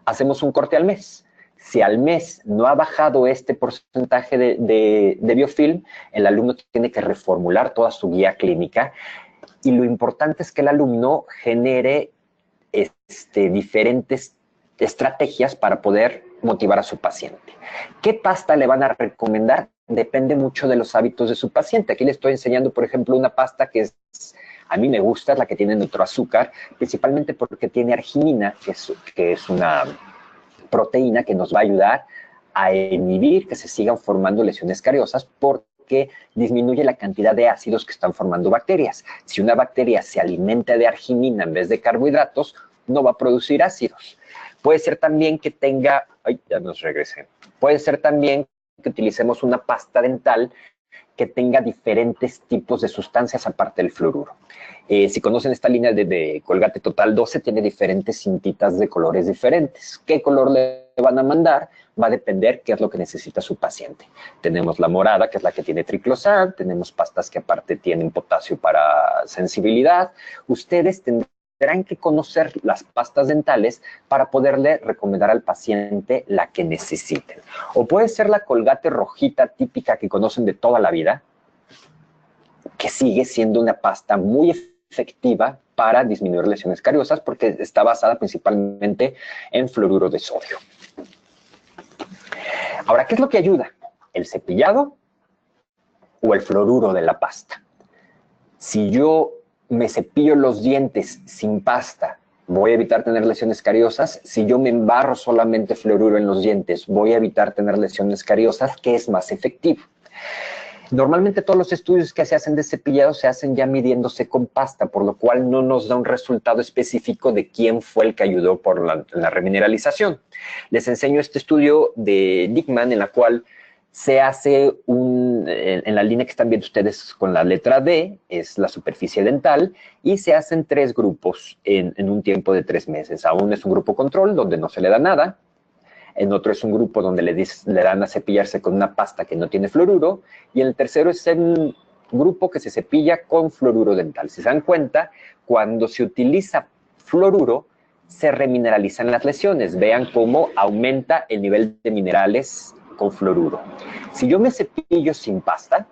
Hacemos un corte al mes. Si al mes no ha bajado este porcentaje de biofilm, el alumno tiene que reformular toda su guía clínica. Y lo importante es que el alumno genere diferentes estrategias para poder motivar a su paciente. ¿Qué pasta le van a recomendar? Depende mucho de los hábitos de su paciente. Aquí le estoy enseñando, por ejemplo, una pasta que a mí me gusta, es la que tiene neutro-azúcar, principalmente porque tiene arginina, que es una proteína que nos va a ayudar a inhibir que se sigan formando lesiones cariosas, porque disminuye la cantidad de ácidos que están formando bacterias. Si una bacteria se alimenta de arginina en vez de carbohidratos, no va a producir ácidos. Puede ser también que tenga, ya nos regresé. Puede ser también que utilicemos una pasta dental que tenga diferentes tipos de sustancias aparte del fluoruro. Si conocen esta línea de Colgate Total 12, tiene diferentes cintitas de colores diferentes. ¿Qué color le van a mandar? Va a depender qué es lo que necesita su paciente. Tenemos la morada, que es la que tiene triclosan, tenemos pastas que aparte tienen potasio para sensibilidad. Ustedes tendrán que conocer las pastas dentales para poderle recomendar al paciente la que necesiten. O puede ser la Colgate rojita típica que conocen de toda la vida, que sigue siendo una pasta muy efectiva para disminuir lesiones cariosas porque está basada principalmente en fluoruro de sodio. Ahora, ¿qué es lo que ayuda? ¿El cepillado o el fluoruro de la pasta? Si yo me cepillo los dientes sin pasta, voy a evitar tener lesiones cariosas. Si yo me embarro solamente fluoruro en los dientes, voy a evitar tener lesiones cariosas. ¿Qué es más efectivo? Normalmente todos los estudios que se hacen de cepillado se hacen ya midiéndose con pasta, por lo cual no nos da un resultado específico de quién fue el que ayudó por la remineralización. Les enseño este estudio de Dickman, en la cual se hace en la línea que están viendo ustedes con la letra D, es la superficie dental, y se hacen 3 grupos en un tiempo de 3 meses. Aún es un grupo control, donde no se le da nada. En otro es un grupo donde le dan a cepillarse con una pasta que no tiene fluoruro. Y en el tercero es un grupo que se cepilla con fluoruro dental. Si se dan cuenta, cuando se utiliza fluoruro, se remineralizan las lesiones. Vean cómo aumenta el nivel de minerales con fluoruro. Si yo me cepillo sin pasta,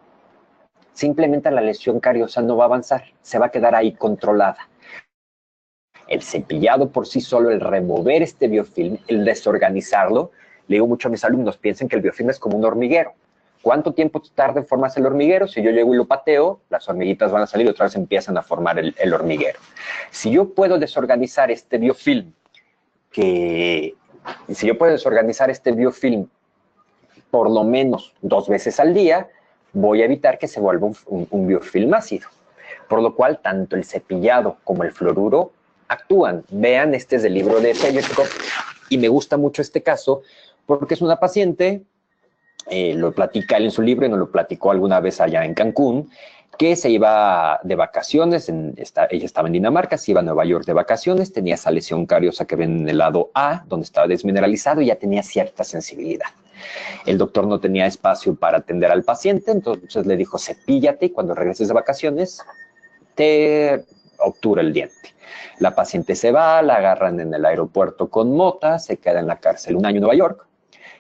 simplemente la lesión cariosa no va a avanzar, se va a quedar ahí controlada. El cepillado por sí solo, el remover este biofilm, el desorganizarlo, le digo mucho a mis alumnos, piensen que el biofilm es como un hormiguero. ¿Cuánto tiempo tarda en formarse el hormiguero? Si yo llego y lo pateo, las hormiguitas van a salir y otra vez empiezan a formar el hormiguero. Si yo puedo desorganizar este biofilm, por lo menos 2 veces al día, voy a evitar que se vuelva un biofilm ácido. Por lo cual, tanto el cepillado como el fluoruro actúan. Vean, este es del libro de Feyerkov, y me gusta mucho este caso porque es una paciente, lo platica él en su libro y nos lo platicó alguna vez allá en Cancún, que se iba de vacaciones, ella estaba en Dinamarca, se iba a Nueva York de vacaciones, tenía esa lesión cariosa que ven en el lado A, donde estaba desmineralizado y ya tenía cierta sensibilidad. El doctor no tenía espacio para atender al paciente, entonces le dijo, cepíllate y cuando regreses de vacaciones te obtura el diente. La paciente se va, la agarran en el aeropuerto con mota, se queda en la cárcel un año en Nueva York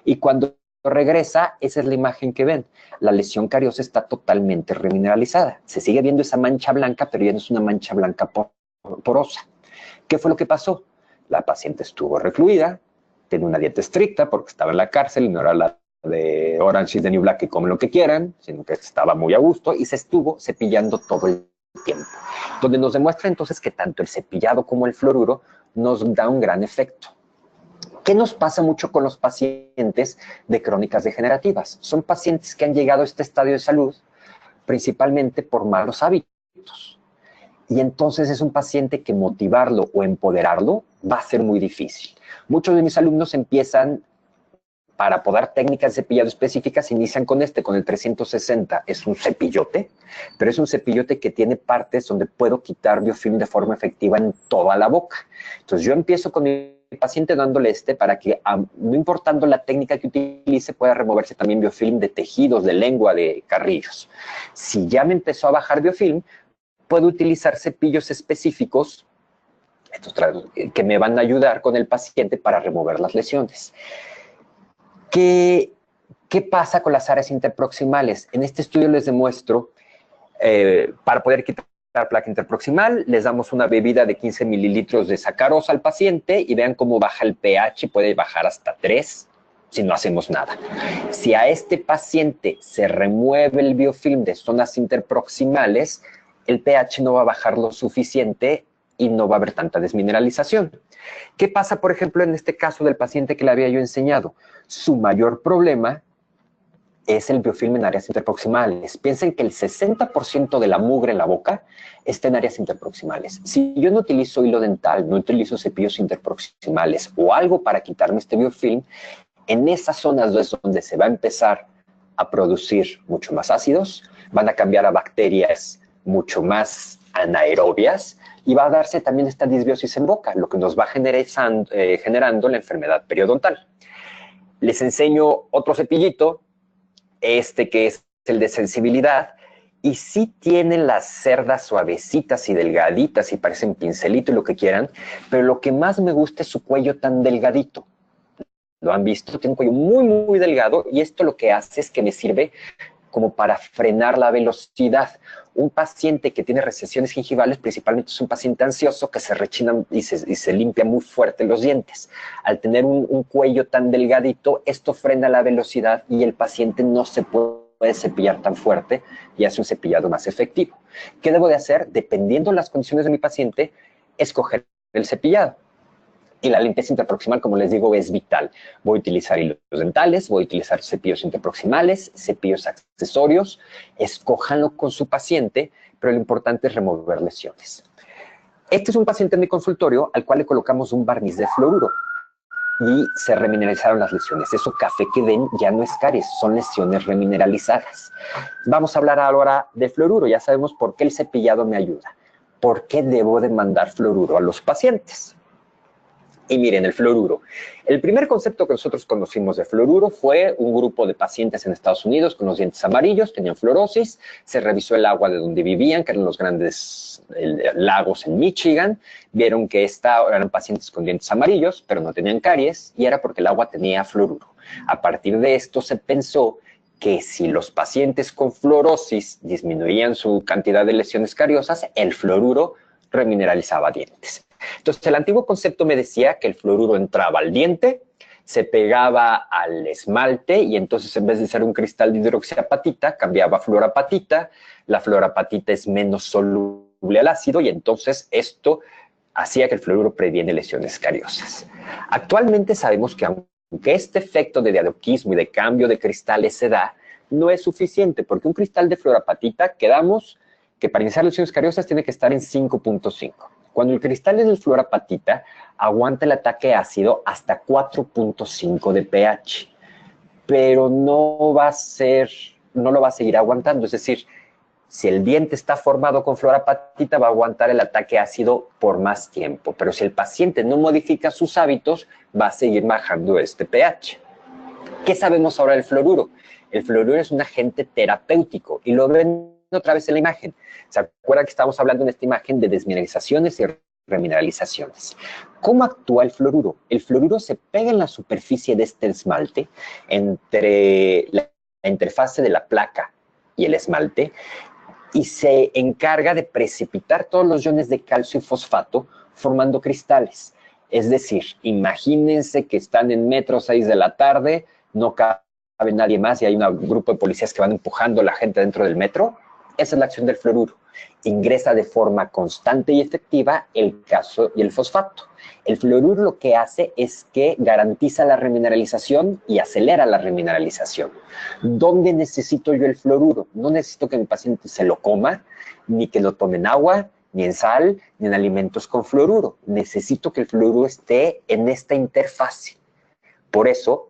y cuando regresa, esa es la imagen que ven. La lesión cariosa está totalmente remineralizada. Se sigue viendo esa mancha blanca, pero ya no es una mancha blanca porosa. ¿Qué fue lo que pasó? La paciente estuvo recluida, tenía una dieta estricta porque estaba en la cárcel y no era la de Orange is the New Black que comen lo que quieran, sino que estaba muy a gusto y se estuvo cepillando todo el tiempo. Donde nos demuestra entonces que tanto el cepillado como el fluoruro nos da un gran efecto. ¿Qué nos pasa mucho con los pacientes de crónicas degenerativas? Son pacientes que han llegado a este estadio de salud principalmente por malos hábitos. Y entonces es un paciente que motivarlo o empoderarlo va a ser muy difícil. Muchos de mis alumnos empiezan, para poder técnicas de cepillado específicas, inician con el 360. Es un cepillote, pero es un cepillote que tiene partes donde puedo quitar biofilm de forma efectiva en toda la boca. Entonces yo empiezo con mi paciente dándole para que, no importando la técnica que utilice, pueda removerse también biofilm de tejidos, de lengua, de carrillos. Si ya me empezó a bajar biofilm, puedo utilizar cepillos específicos que me van a ayudar con el paciente para remover las lesiones. ¿Qué pasa con las áreas interproximales? En este estudio les demuestro, para poder quitar placa interproximal, les damos una bebida de 15 mililitros de sacarosa al paciente y vean cómo baja el pH, puede bajar hasta 3 si no hacemos nada. Si a este paciente se remueve el biofilm de zonas interproximales, el pH no va a bajar lo suficiente y no va a haber tanta desmineralización. ¿Qué pasa, por ejemplo, en este caso del paciente que le había yo enseñado? Su mayor problema es el biofilm en áreas interproximales. Piensen que el 60% de la mugre en la boca está en áreas interproximales. Si yo no utilizo hilo dental, no utilizo cepillos interproximales o algo para quitarme este biofilm, en esas zonas es donde se va a empezar a producir mucho más ácidos, van a cambiar a bacterias mucho más anaerobias y va a darse también esta disbiosis en boca, lo que nos va generando la enfermedad periodontal. Les enseño otro cepillito, que es el de sensibilidad, y sí tienen las cerdas suavecitas y delgaditas y parecen pincelito y lo que quieran, pero lo que más me gusta es su cuello tan delgadito. ¿Lo han visto? Tiene un cuello muy, muy delgado y esto lo que hace es que me sirve como para frenar la velocidad. Un paciente que tiene recesiones gingivales principalmente es un paciente ansioso que se rechina y se limpia muy fuerte los dientes. Al tener un cuello tan delgadito, esto frena la velocidad y el paciente no se puede cepillar tan fuerte y hace un cepillado más efectivo. ¿Qué debo de hacer? Dependiendo de las condiciones de mi paciente, escoger el cepillado. Y la limpieza interproximal, como les digo, es vital. Voy a utilizar hilos dentales, voy a utilizar cepillos interproximales, cepillos accesorios. Escójanlo con su paciente, pero lo importante es remover lesiones. Este es un paciente en mi consultorio al cual le colocamos un barniz de fluoruro y se remineralizaron las lesiones. Eso café que ven ya no es caries, son lesiones remineralizadas. Vamos a hablar ahora de fluoruro. Ya sabemos por qué el cepillado me ayuda. ¿Por qué debo de mandar fluoruro a los pacientes? Y miren, el fluoruro. El primer concepto que nosotros conocimos de fluoruro fue un grupo de pacientes en Estados Unidos con los dientes amarillos, tenían fluorosis, se revisó el agua de donde vivían, que eran los grandes lagos en Michigan, vieron que eran pacientes con dientes amarillos, pero no tenían caries, y era porque el agua tenía fluoruro. A partir de esto se pensó que si los pacientes con fluorosis disminuían su cantidad de lesiones cariosas, el fluoruro remineralizaba dientes. Entonces, el antiguo concepto me decía que el fluoruro entraba al diente, se pegaba al esmalte y entonces en vez de ser un cristal de hidroxiapatita, cambiaba a fluorapatita. La fluorapatita es menos soluble al ácido y entonces esto hacía que el fluoruro previene lesiones cariosas. Actualmente sabemos que aunque este efecto de diadoquismo y de cambio de cristales se da, no es suficiente porque un cristal de fluorapatita quedamos que para iniciar lesiones cariosas tiene que estar en 5.5. Cuando el cristal es de fluorapatita, aguanta el ataque ácido hasta 4.5 de pH, pero no lo va a seguir aguantando. Es decir, si el diente está formado con fluorapatita, va a aguantar el ataque ácido por más tiempo, pero si el paciente no modifica sus hábitos, va a seguir bajando este pH. ¿Qué sabemos ahora del fluoruro? El fluoruro es un agente terapéutico y lo ven otra vez en la imagen. ¿Se acuerdan que estamos hablando en esta imagen de desmineralizaciones y remineralizaciones? ¿Cómo actúa el fluoruro? El fluoruro se pega en la superficie de este esmalte entre la interfase de la placa y el esmalte y se encarga de precipitar todos los iones de calcio y fosfato formando cristales. Es decir, imagínense que están en metro 6 de la tarde, no cabe nadie más y hay un grupo de policías que van empujando a la gente dentro del metro. Esa es la acción del fluoruro. Ingresa de forma constante y efectiva el calcio y el fosfato. El fluoruro lo que hace es que garantiza la remineralización y acelera la remineralización. ¿Dónde necesito yo el fluoruro? No necesito que mi paciente se lo coma, ni que lo tome en agua, ni en sal, ni en alimentos con fluoruro. Necesito que el fluoruro esté en esta interfase. Por eso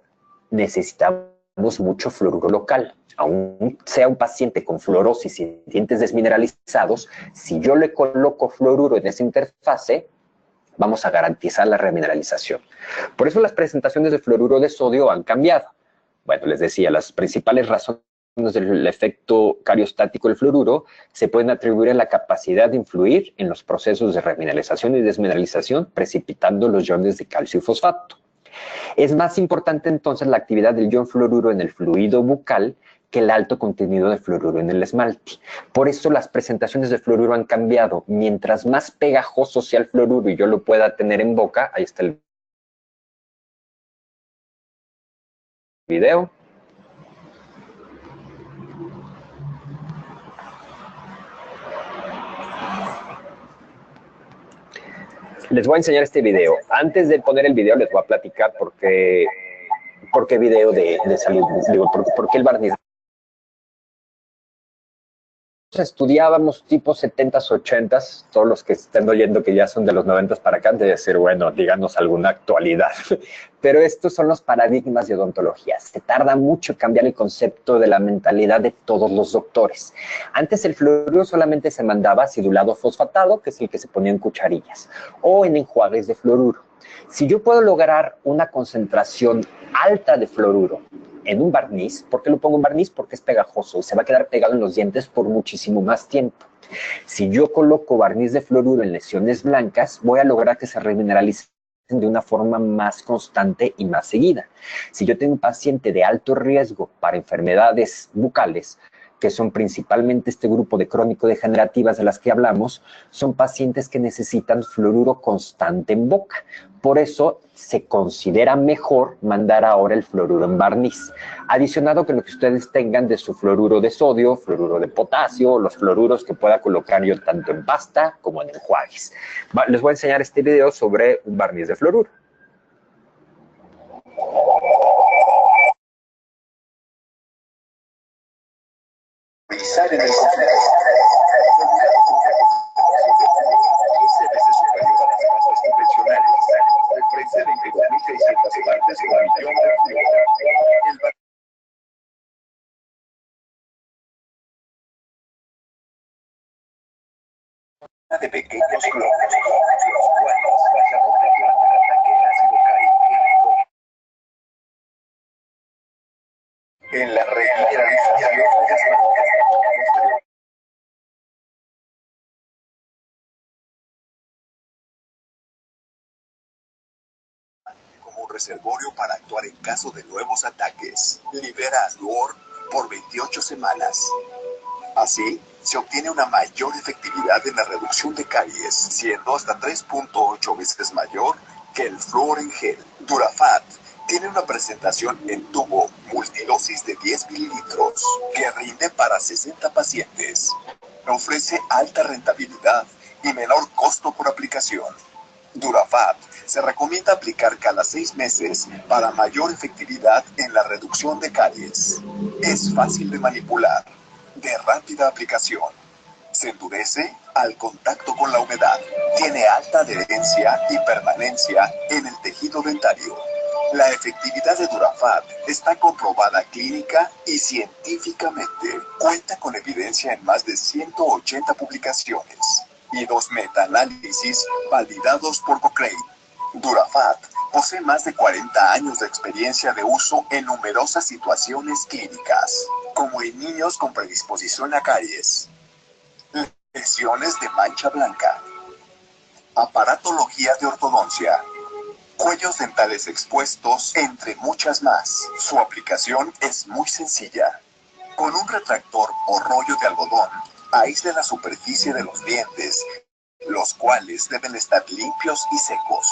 necesitamos mucho fluoruro local. Aún sea un paciente con fluorosis y dientes desmineralizados, si yo le coloco fluoruro en esa interfase, vamos a garantizar la remineralización. Por eso las presentaciones de fluoruro de sodio han cambiado. Bueno, les decía, las principales razones del efecto cariostático del fluoruro se pueden atribuir a la capacidad de influir en los procesos de remineralización y desmineralización, precipitando los iones de calcio y fosfato. Es más importante entonces la actividad del ion fluoruro en el fluido bucal que el alto contenido de fluoruro en el esmalte. Por eso las presentaciones de fluoruro han cambiado. Mientras más pegajoso sea el fluoruro y yo lo pueda tener en boca, ahí está el video. Les voy a enseñar este video. Antes de poner el video les voy a platicar por qué video de salud, digo, por qué el barniz. Estudiábamos tipo 70s, 80s, todos los que estén oyendo que ya son de los 90s para acá, debe decir, bueno, díganos alguna actualidad. Pero estos son los paradigmas de odontología. Se tarda mucho en cambiar el concepto de la mentalidad de todos los doctores. Antes el fluoruro solamente se mandaba acidulado fosfatado, que es el que se ponía en cucharillas, o en enjuagues de fluoruro. Si yo puedo lograr una concentración alta de fluoruro en un barniz, ¿por qué lo pongo en barniz? Porque es pegajoso y se va a quedar pegado en los dientes por muchísimo más tiempo. Si yo coloco barniz de fluoruro en lesiones blancas, voy a lograr que se remineralice de una forma más constante y más seguida. Si yo tengo un paciente de alto riesgo para enfermedades bucales, que son principalmente este grupo de crónico-degenerativas de las que hablamos, son pacientes que necesitan fluoruro constante en boca. Por eso se considera mejor mandar ahora el fluoruro en barniz. Adicionado que lo que ustedes tengan de su fluoruro de sodio, fluoruro de potasio, los fluoruros que pueda colocar yo tanto en pasta como en enjuagues. Les voy a enseñar este video sobre un barniz de fluoruro. En el conflicto. 15 veces superior a las pastas convencionales. Ofrece 20.600 partes por millón de fluoruro. De pequeños clones, los cuales bajan una planta de ataque ácido clorhídrico. En la remineralización como un reservorio para actuar en caso de nuevos ataques. Libera flúor por 28 semanas. Así, se obtiene una mayor efectividad en la reducción de caries, siendo hasta 3.8 veces mayor que el flúor en gel. Durafat tiene una presentación en tubo multidosis de 10 mililitros que rinde para 60 pacientes. Ofrece alta rentabilidad y menor costo por aplicación. Durafat se recomienda aplicar cada 6 meses para mayor efectividad en la reducción de caries. Es fácil de manipular, de rápida aplicación. Se endurece al contacto con la humedad. Tiene alta adherencia y permanencia en el tejido dentario. La efectividad de Durafat está comprobada clínica y científicamente. Cuenta con evidencia en más de 180 publicaciones y 2 metaanálisis validados por Cochrane. Durafat Posee más de 40 años de experiencia de uso en numerosas situaciones clínicas, como en niños con predisposición a caries, lesiones de mancha blanca, aparatología de ortodoncia, cuellos dentales expuestos, entre muchas más. Su aplicación es muy sencilla. Con un retractor o rollo de algodón, aísle la superficie de los dientes, los cuales deben estar limpios y secos.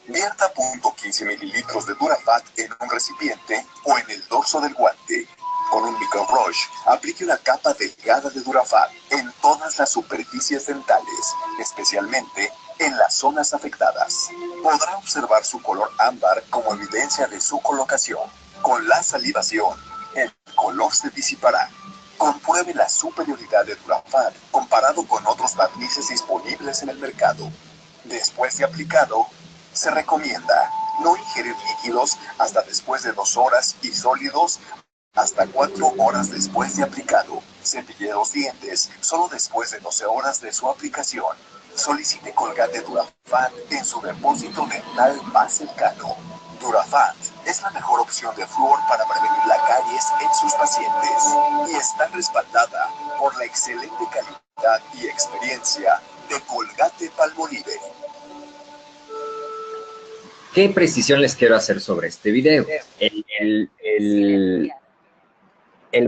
Vierta 0.15 mililitros de Durafat en un recipiente o en el dorso del guante. Con un microbrush, aplique una capa delgada de Durafat en todas las superficies dentales, especialmente en las zonas afectadas. Podrá observar su color ámbar como evidencia de su colocación. Con la salivación, el color se disipará. Compruebe la superioridad de Durafat comparado con otros barnices disponibles en el mercado. Después de aplicado, se recomienda no ingerir líquidos hasta después de 2 horas y sólidos hasta 4 horas después de aplicado. Cepille los dientes solo después de 12 horas de su aplicación. Solicite Colgate Durafat en su depósito dental más cercano. Durafat es la mejor opción de flúor para prevenir la caries en sus pacientes y está respaldada por la excelente calidad y experiencia de Colgate Palmolive. ¿Qué precisión les quiero hacer sobre este video? El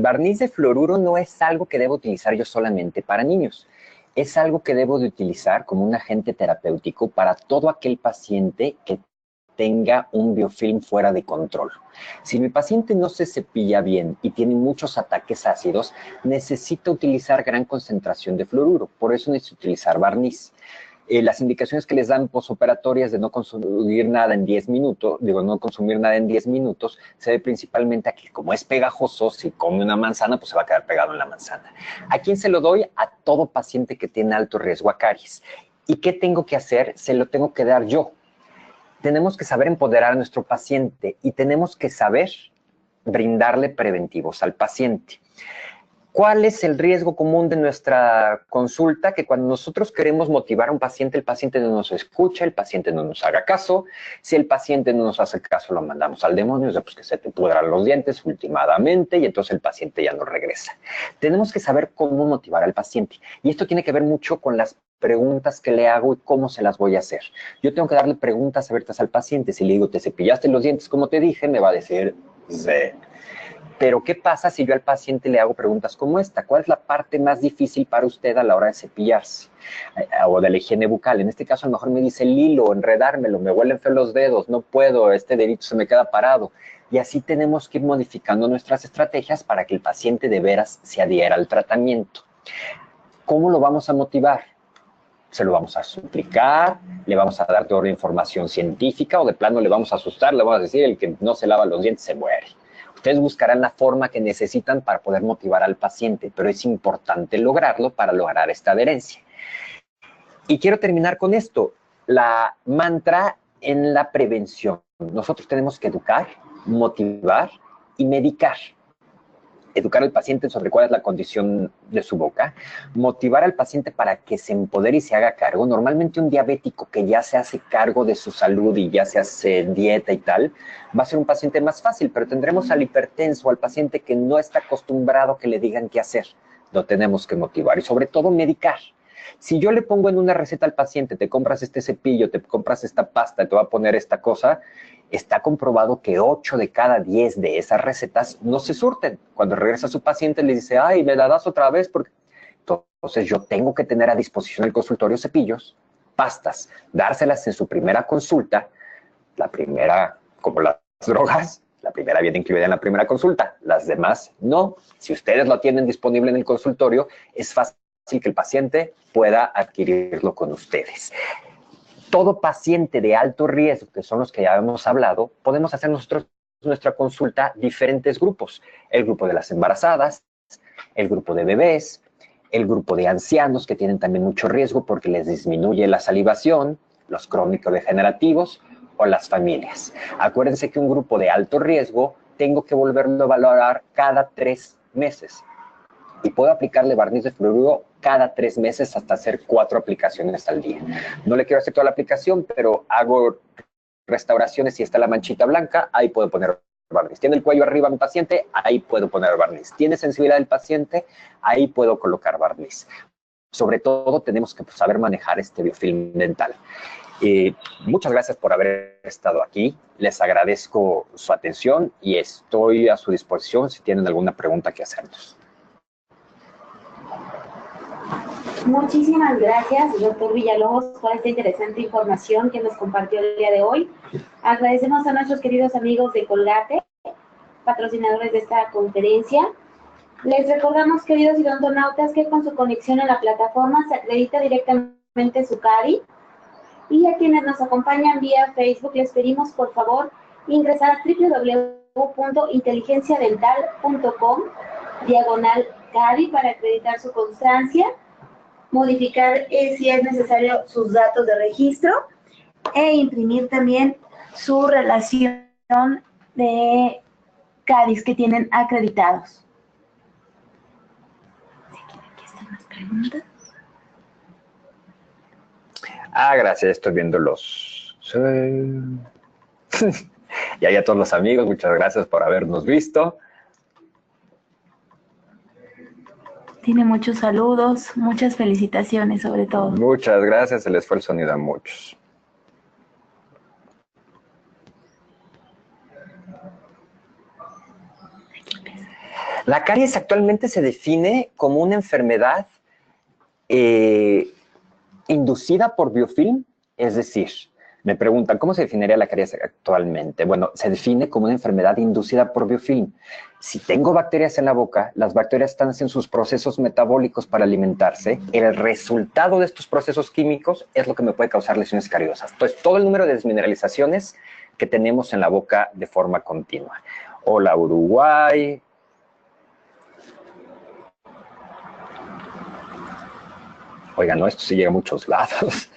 barniz de fluoruro no es algo que debo utilizar yo solamente para niños. Es algo que debo de utilizar como un agente terapéutico para todo aquel paciente que tenga un biofilm fuera de control. Si mi paciente no se cepilla bien y tiene muchos ataques ácidos, necesita utilizar gran concentración de fluoruro. Por eso necesito utilizar barniz. Las indicaciones que les dan posoperatorias de no consumir nada en 10 minutos, no consumir nada en 10 minutos, se ve principalmente a que como es pegajoso, si come una manzana, pues se va a quedar pegado en la manzana. ¿A quién se lo doy? A todo paciente que tiene alto riesgo a caries. ¿Y qué tengo que hacer? Se lo tengo que dar yo. Tenemos que saber empoderar a nuestro paciente y tenemos que saber brindarle preventivos al paciente. ¿Cuál es el riesgo común de nuestra consulta? Que cuando nosotros queremos motivar a un paciente, el paciente no nos escucha, el paciente no nos haga caso. Si el paciente no nos hace caso, lo mandamos al demonio, o sea, pues que se te pudran los dientes últimamente y entonces el paciente ya no regresa. Tenemos que saber cómo motivar al paciente. Y esto tiene que ver mucho con las preguntas que le hago y cómo se las voy a hacer. Yo tengo que darle preguntas abiertas al paciente. Si le digo, ¿te cepillaste los dientes como te dije? Me va a decir, sí. Pero, ¿qué pasa si yo al paciente le hago preguntas como esta? ¿Cuál es la parte más difícil para usted a la hora de cepillarse? O de la higiene bucal. En este caso, a lo mejor me dice el hilo, enredármelo, me huelen feo los dedos, no puedo, este dedito se me queda parado. Y así tenemos que ir modificando nuestras estrategias para que el paciente de veras se adhiera al tratamiento. ¿Cómo lo vamos a motivar? Se lo vamos a suplicar, le vamos a dar toda la información científica o de plano le vamos a asustar, le vamos a decir el que no se lava los dientes se muere. Ustedes buscarán la forma que necesitan para poder motivar al paciente, pero es importante lograrlo para lograr esta adherencia. Y quiero terminar con esto, la mantra en la prevención. Nosotros tenemos que educar, motivar y medicar. Educar al paciente sobre cuál es la condición de su boca, motivar al paciente para que se empodere y se haga cargo. Normalmente un diabético que ya se hace cargo de su salud y ya se hace dieta y tal, va a ser un paciente más fácil, pero tendremos al hipertenso, al paciente que no está acostumbrado a que le digan qué hacer. Lo tenemos que motivar y sobre todo medicar. Si yo le pongo en una receta al paciente, te compras este cepillo, te compras esta pasta, te va a poner esta cosa, está comprobado que 8 de cada 10 de esas recetas no se surten. Cuando regresa su paciente le dice, ay, ¿me la das otra vez? Porque entonces yo tengo que tener a disposición el consultorio cepillos, pastas, dárselas en su primera consulta, la primera, como las drogas, la primera viene incluida en la primera consulta, las demás no. Si ustedes lo tienen disponible en el consultorio, es fácil que el paciente pueda adquirirlo con ustedes. Todo paciente de alto riesgo, que son los que ya hemos hablado, podemos hacer nosotros nuestra consulta diferentes grupos. El grupo de las embarazadas, el grupo de bebés, el grupo de ancianos que tienen también mucho riesgo porque les disminuye la salivación, los crónico-degenerativos o las familias. Acuérdense que un grupo de alto riesgo tengo que volverlo a valorar cada 3 meses. Y puedo aplicarle barniz de fluoruro cada 3 meses hasta hacer 4 aplicaciones al día. No le quiero hacer toda la aplicación, pero hago restauraciones, si está la manchita blanca, ahí puedo poner barniz. ¿Tiene el cuello arriba mi paciente? Ahí puedo poner barniz. ¿Tiene sensibilidad el paciente? Ahí puedo colocar barniz. Sobre todo tenemos que saber manejar este biofilm dental. Muchas gracias por haber estado aquí. Les agradezco su atención y estoy a su disposición si tienen alguna pregunta que hacernos. Muchísimas gracias, doctor Villalobos, por esta interesante información que nos compartió el día de hoy. Agradecemos a nuestros queridos amigos de Colgate, patrocinadores de esta conferencia. Les recordamos, queridos odontonautas, que con su conexión a la plataforma se acredita directamente su CARI. Y a quienes nos acompañan vía Facebook, les pedimos, por favor, ingresar a www.inteligenciadental.com/CARI para acreditar su constancia, modificar, si es necesario, sus datos de registro e imprimir también su relación de CARIs que tienen acreditados. Aquí están las preguntas. Gracias, estoy viendo los... Y ahí a todos los amigos, muchas gracias por habernos visto. Tiene muchos saludos, muchas felicitaciones sobre todo. Muchas gracias, el esfuerzo ayuda a muchos. La caries actualmente se define como una enfermedad inducida por biofilm, es decir, me preguntan, ¿cómo se definiría la caries actualmente? Bueno, se define como una enfermedad inducida por biofilm. Si tengo bacterias en la boca, las bacterias están en sus procesos metabólicos para alimentarse, el resultado de estos procesos químicos es lo que me puede causar lesiones cariosas. Entonces, todo el número de desmineralizaciones que tenemos en la boca de forma continua. Hola, Uruguay. Oigan, no, esto sí llega a muchos lados.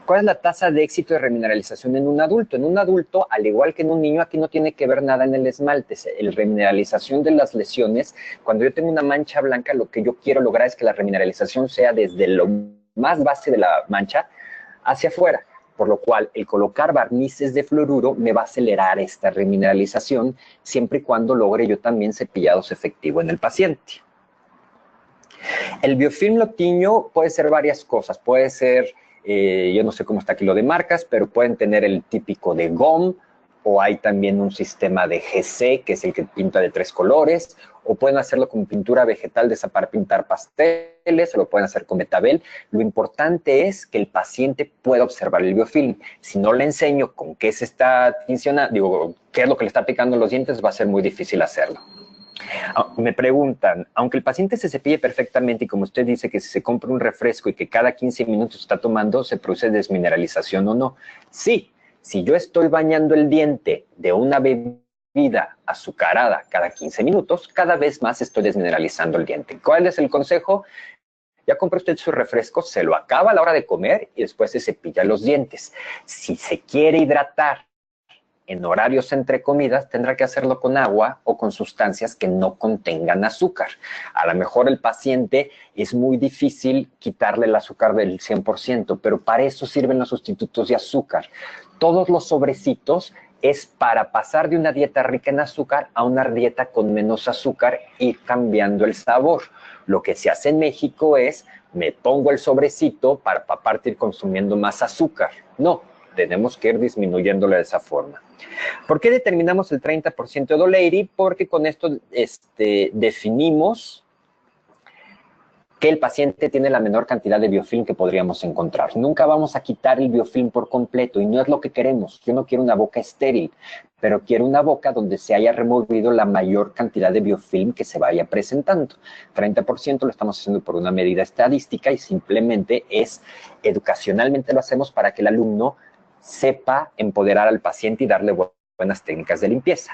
¿Cuál es la tasa de éxito de remineralización en un adulto? En un adulto, al igual que en un niño, aquí no tiene que ver nada en el esmalte. La remineralización de las lesiones, cuando yo tengo una mancha blanca, lo que yo quiero lograr es que la remineralización sea desde lo más base de la mancha hacia afuera. Por lo cual, el colocar barnices de fluoruro me va a acelerar esta remineralización, siempre y cuando logre yo también cepillados efectivo en el paciente. El biofilm lo tiño puede ser varias cosas. Puede ser, yo no sé cómo está aquí lo de marcas, pero pueden tener el típico de GOM, o hay también un sistema de GC, que es el que pinta de 3 colores, o pueden hacerlo con pintura vegetal de esa para pintar pasteles, o lo pueden hacer con betabel. Lo importante es que el paciente pueda observar el biofilm. Si no le enseño con qué se está tincionando, digo, qué es lo que le está picando en los dientes, va a ser muy difícil hacerlo. Me preguntan, aunque el paciente se cepille perfectamente y como usted dice que si se compra un refresco y que cada 15 minutos está tomando, ¿se produce desmineralización o no? Sí, si yo estoy bañando el diente de una bebida azucarada cada 15 minutos, cada vez más estoy desmineralizando el diente. ¿Cuál es el consejo? Ya compró usted su refresco, se lo acaba a la hora de comer y después se cepilla los dientes. Si se quiere hidratar en horarios entre comidas, tendrá que hacerlo con agua o con sustancias que no contengan azúcar. A lo mejor el paciente es muy difícil quitarle el azúcar del 100%, pero para eso sirven los sustitutos de azúcar. Todos los sobrecitos es para pasar de una dieta rica en azúcar a una dieta con menos azúcar y cambiando el sabor. Lo que se hace en México es, me pongo el sobrecito para aparte ir consumiendo más azúcar. No, tenemos que ir disminuyéndolo de esa forma. ¿Por qué determinamos el 30% de O'Leary? Porque con esto definimos que el paciente tiene la menor cantidad de biofilm que podríamos encontrar. Nunca vamos a quitar el biofilm por completo y no es lo que queremos. Yo no quiero una boca estéril, pero quiero una boca donde se haya removido la mayor cantidad de biofilm que se vaya presentando. 30% lo estamos haciendo por una medida estadística y simplemente es educacionalmente lo hacemos para que el alumno sepa empoderar al paciente y darle buenas técnicas de limpieza.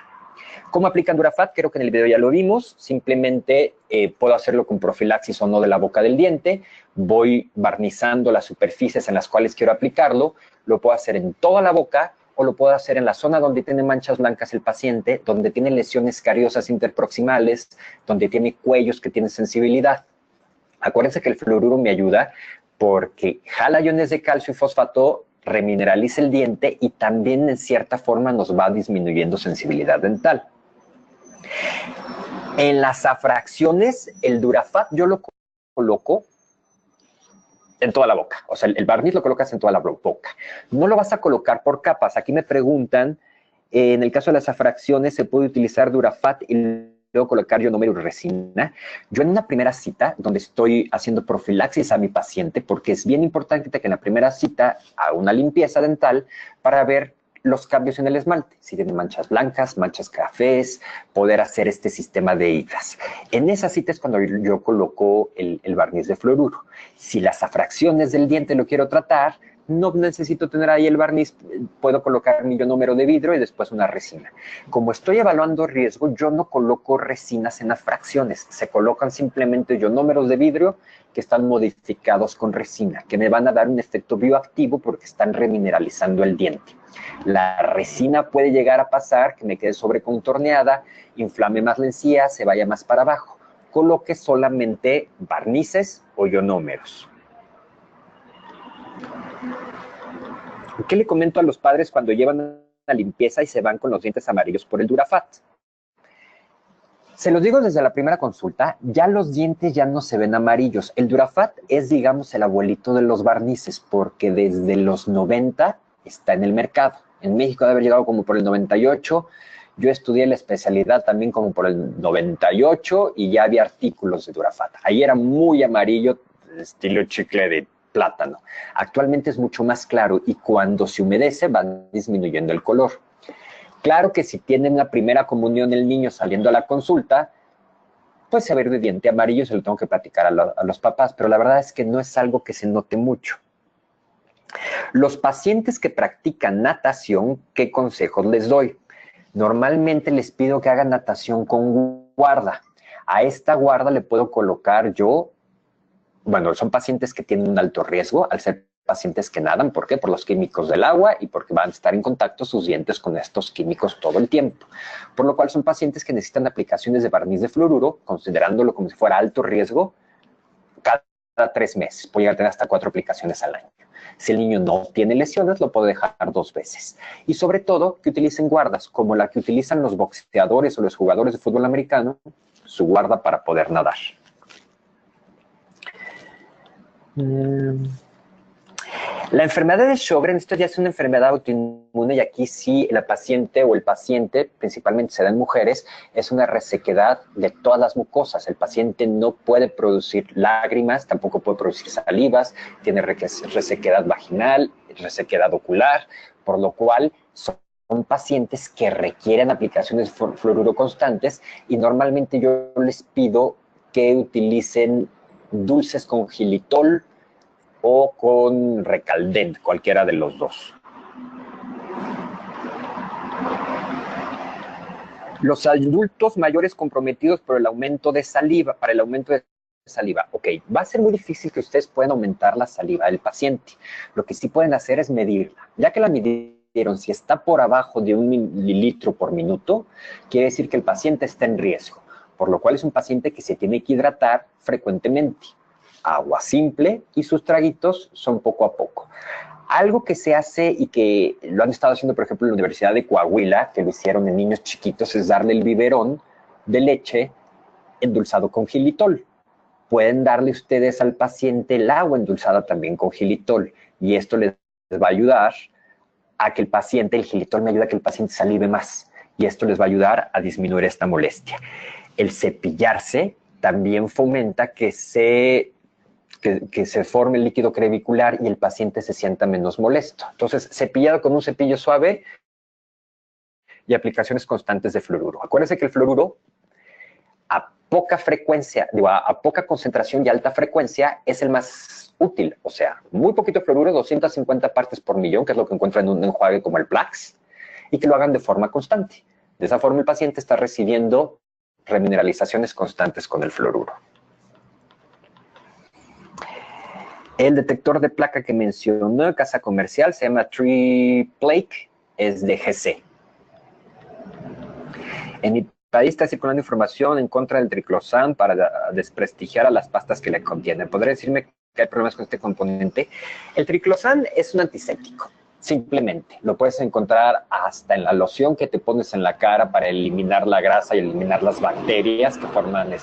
¿Cómo aplican Durafat? Creo que en el video ya lo vimos. Simplemente puedo hacerlo con profilaxis o no de la boca del diente. Voy barnizando las superficies en las cuales quiero aplicarlo. Lo puedo hacer en toda la boca o lo puedo hacer en la zona donde tiene manchas blancas el paciente, donde tiene lesiones cariosas interproximales, donde tiene cuellos que tienen sensibilidad. Acuérdense que el fluoruro me ayuda porque jala iones de calcio y fosfato, remineraliza el diente y también en cierta forma nos va disminuyendo sensibilidad dental. En las afracciones, el Durafat yo lo coloco en toda la boca. O sea, el barniz lo colocas en toda la boca. No lo vas a colocar por capas. Aquí me preguntan, en el caso de las afracciones, ¿se puede utilizar Durafat y luego colocar ionomer y resina? Yo en una primera cita, donde estoy haciendo profilaxis a mi paciente, porque es bien importante que en la primera cita haga una limpieza dental para ver los cambios en el esmalte, si tiene manchas blancas, manchas cafés, poder hacer este sistema de hidras. En esa cita es cuando yo coloco el barniz de fluoruro. Si las afracciones del diente lo quiero tratar, no necesito tener ahí el barniz, puedo colocar mi ionómero de vidrio y después una resina. Como estoy evaluando riesgo, yo no coloco resinas en afracciones, se colocan simplemente ionómeros de vidrio que están modificados con resina, que me van a dar un efecto bioactivo porque están remineralizando el diente. La resina puede llegar a pasar que me quede sobrecontorneada, inflame más la encía, se vaya más para abajo. Coloque solamente barnices o ionómeros. ¿Qué le comento a los padres cuando llevan una limpieza y se van con los dientes amarillos por el Durafat? Se los digo desde la primera consulta, ya los dientes ya no se ven amarillos. El Durafat es, digamos, el abuelito de los barnices, porque desde los 90 está en el mercado. En México debe haber llegado como por el 98. Yo estudié la especialidad también como por el 98 y ya había artículos de Durafat. Ahí era muy amarillo, estilo chicle de plátano. Actualmente es mucho más claro y cuando se humedece va disminuyendo el color. Claro que si tienen la primera comunión el niño saliendo a la consulta, pues se va a ir de diente amarillo, se lo tengo que platicar a los papás, pero la verdad es que no es algo que se note mucho. Los pacientes que practican natación, ¿qué consejos les doy? Normalmente les pido que hagan natación con guarda. A esta guarda le puedo colocar yo, bueno, son pacientes que tienen un alto riesgo al ser pacientes que nadan. ¿Por qué? Por los químicos del agua y porque van a estar en contacto sus dientes con estos químicos todo el tiempo. Por lo cual son pacientes que necesitan aplicaciones de barniz de fluoruro, considerándolo como si fuera alto riesgo, cada 3 meses. Puede llegar a tener hasta 4 aplicaciones al año. Si el niño no tiene lesiones, lo puede dejar 2 veces. Y sobre todo, que utilicen guardas, como la que utilizan los boxeadores o los jugadores de fútbol americano, su guarda para poder nadar. La enfermedad de Sjögren, esto ya es una enfermedad autoinmune y aquí sí la paciente o el paciente, principalmente se da en mujeres, es una resequedad de todas las mucosas. El paciente no puede producir lágrimas, tampoco puede producir salivas, tiene resequedad vaginal, resequedad ocular, por lo cual son pacientes que requieren aplicaciones de fluoruro constantes y normalmente yo les pido que utilicen dulces con xilitol o con Recaldent, cualquiera de los dos. Los adultos mayores comprometidos por el aumento de saliva, para el aumento de saliva. Ok, va a ser muy difícil que ustedes puedan aumentar la saliva del paciente. Lo que sí pueden hacer es medirla. Ya que la midieron, si está por abajo de 1 mililitro por minuto, quiere decir que el paciente está en riesgo, por lo cual es un paciente que se tiene que hidratar frecuentemente. Agua simple y sus traguitos son poco a poco. Algo que se hace y que lo han estado haciendo, por ejemplo, en la Universidad de Coahuila, que lo hicieron en niños chiquitos, es darle el biberón de leche endulzado con xilitol. Pueden darle ustedes al paciente el agua endulzada también con xilitol y esto les va a ayudar a que el paciente, el xilitol me ayuda a que el paciente salive más y esto les va a ayudar a disminuir esta molestia. El cepillarse también fomenta que se forme el líquido crevicular y el paciente se sienta menos molesto. Entonces, cepillado con un cepillo suave y aplicaciones constantes de fluoruro. Acuérdense que el fluoruro, a poca frecuencia, a poca concentración y alta frecuencia, es el más útil. O sea, muy poquito fluoruro, 250 partes por millón, que es lo que encuentran en un enjuague como el Plax, y que lo hagan de forma constante. De esa forma, el paciente está recibiendo remineralizaciones constantes con el fluoruro. El detector de placa que mencionó en casa comercial se llama Triplaque, es de GC. En mi país está circulando información en contra del triclosan para desprestigiar a las pastas que le contienen. ¿Podría decirme hay problemas con este componente. El triclosan es un antiséptico, simplemente. Lo puedes encontrar hasta en la loción que te pones en la cara para eliminar la grasa y eliminar las bacterias que forman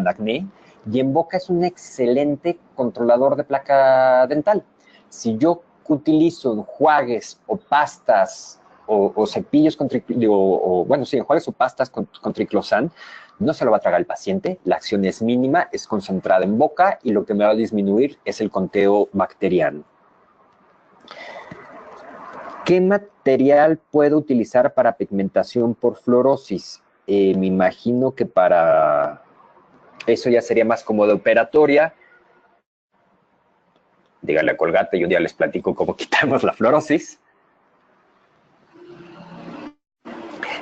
acné. Y en boca es un excelente controlador de placa dental. Si yo utilizo enjuagues o pastas o cepillos con enjuagues o pastas con triclosan, no se lo va a tragar el paciente, la acción es mínima, es concentrada en boca y lo que me va a disminuir es el conteo bacteriano. ¿Qué material puedo utilizar para pigmentación por fluorosis? Me imagino que para eso ya sería más como de operatoria. Díganle a Colgate y un día les platico cómo quitamos la fluorosis.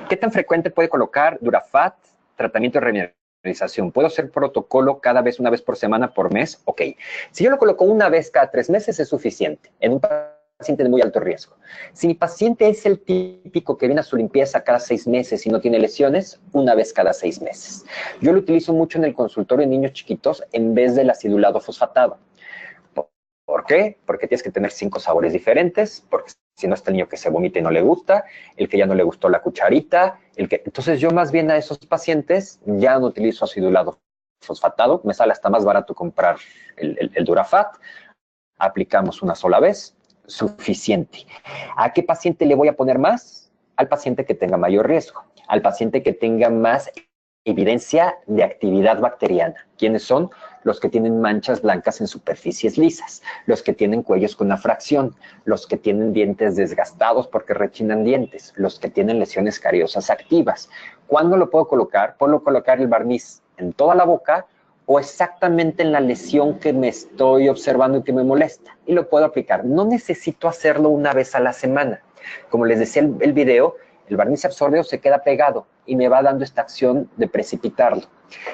¿Qué tan frecuente puede colocar Durafat, tratamiento de remineralización? ¿Puedo hacer protocolo cada vez, una vez por semana, por mes? Ok. Si yo lo coloco una vez cada 3 meses es suficiente en un paciente de muy alto riesgo. Si mi paciente es el típico que viene a su limpieza cada 6 meses y no tiene lesiones, una vez cada 6 meses. Yo lo utilizo mucho en el consultorio en niños chiquitos en vez del acidulado fosfatado. ¿Por qué? Porque tienes que tener 5 sabores diferentes, porque si no está el niño que se vomita y no le gusta, el que ya no le gustó la cucharita, Entonces yo más bien a esos pacientes ya no utilizo acidulado fosfatado, me sale hasta más barato comprar el Durafat, aplicamos una sola vez, suficiente. ¿A qué paciente le voy a poner más? Al paciente que tenga mayor riesgo, al paciente que tenga más evidencia de actividad bacteriana. ¿Quiénes son? Los que tienen manchas blancas en superficies lisas, los que tienen cuellos con afracción, los que tienen dientes desgastados porque rechinan dientes, los que tienen lesiones cariosas activas. ¿Cuándo lo puedo colocar? Puedo colocar el barniz en toda la boca o exactamente en la lesión que me estoy observando y que me molesta. Y lo puedo aplicar. No necesito hacerlo una vez a la semana. Como les decía el video, el barniz absorbeo se queda pegado y me va dando esta acción de precipitarlo.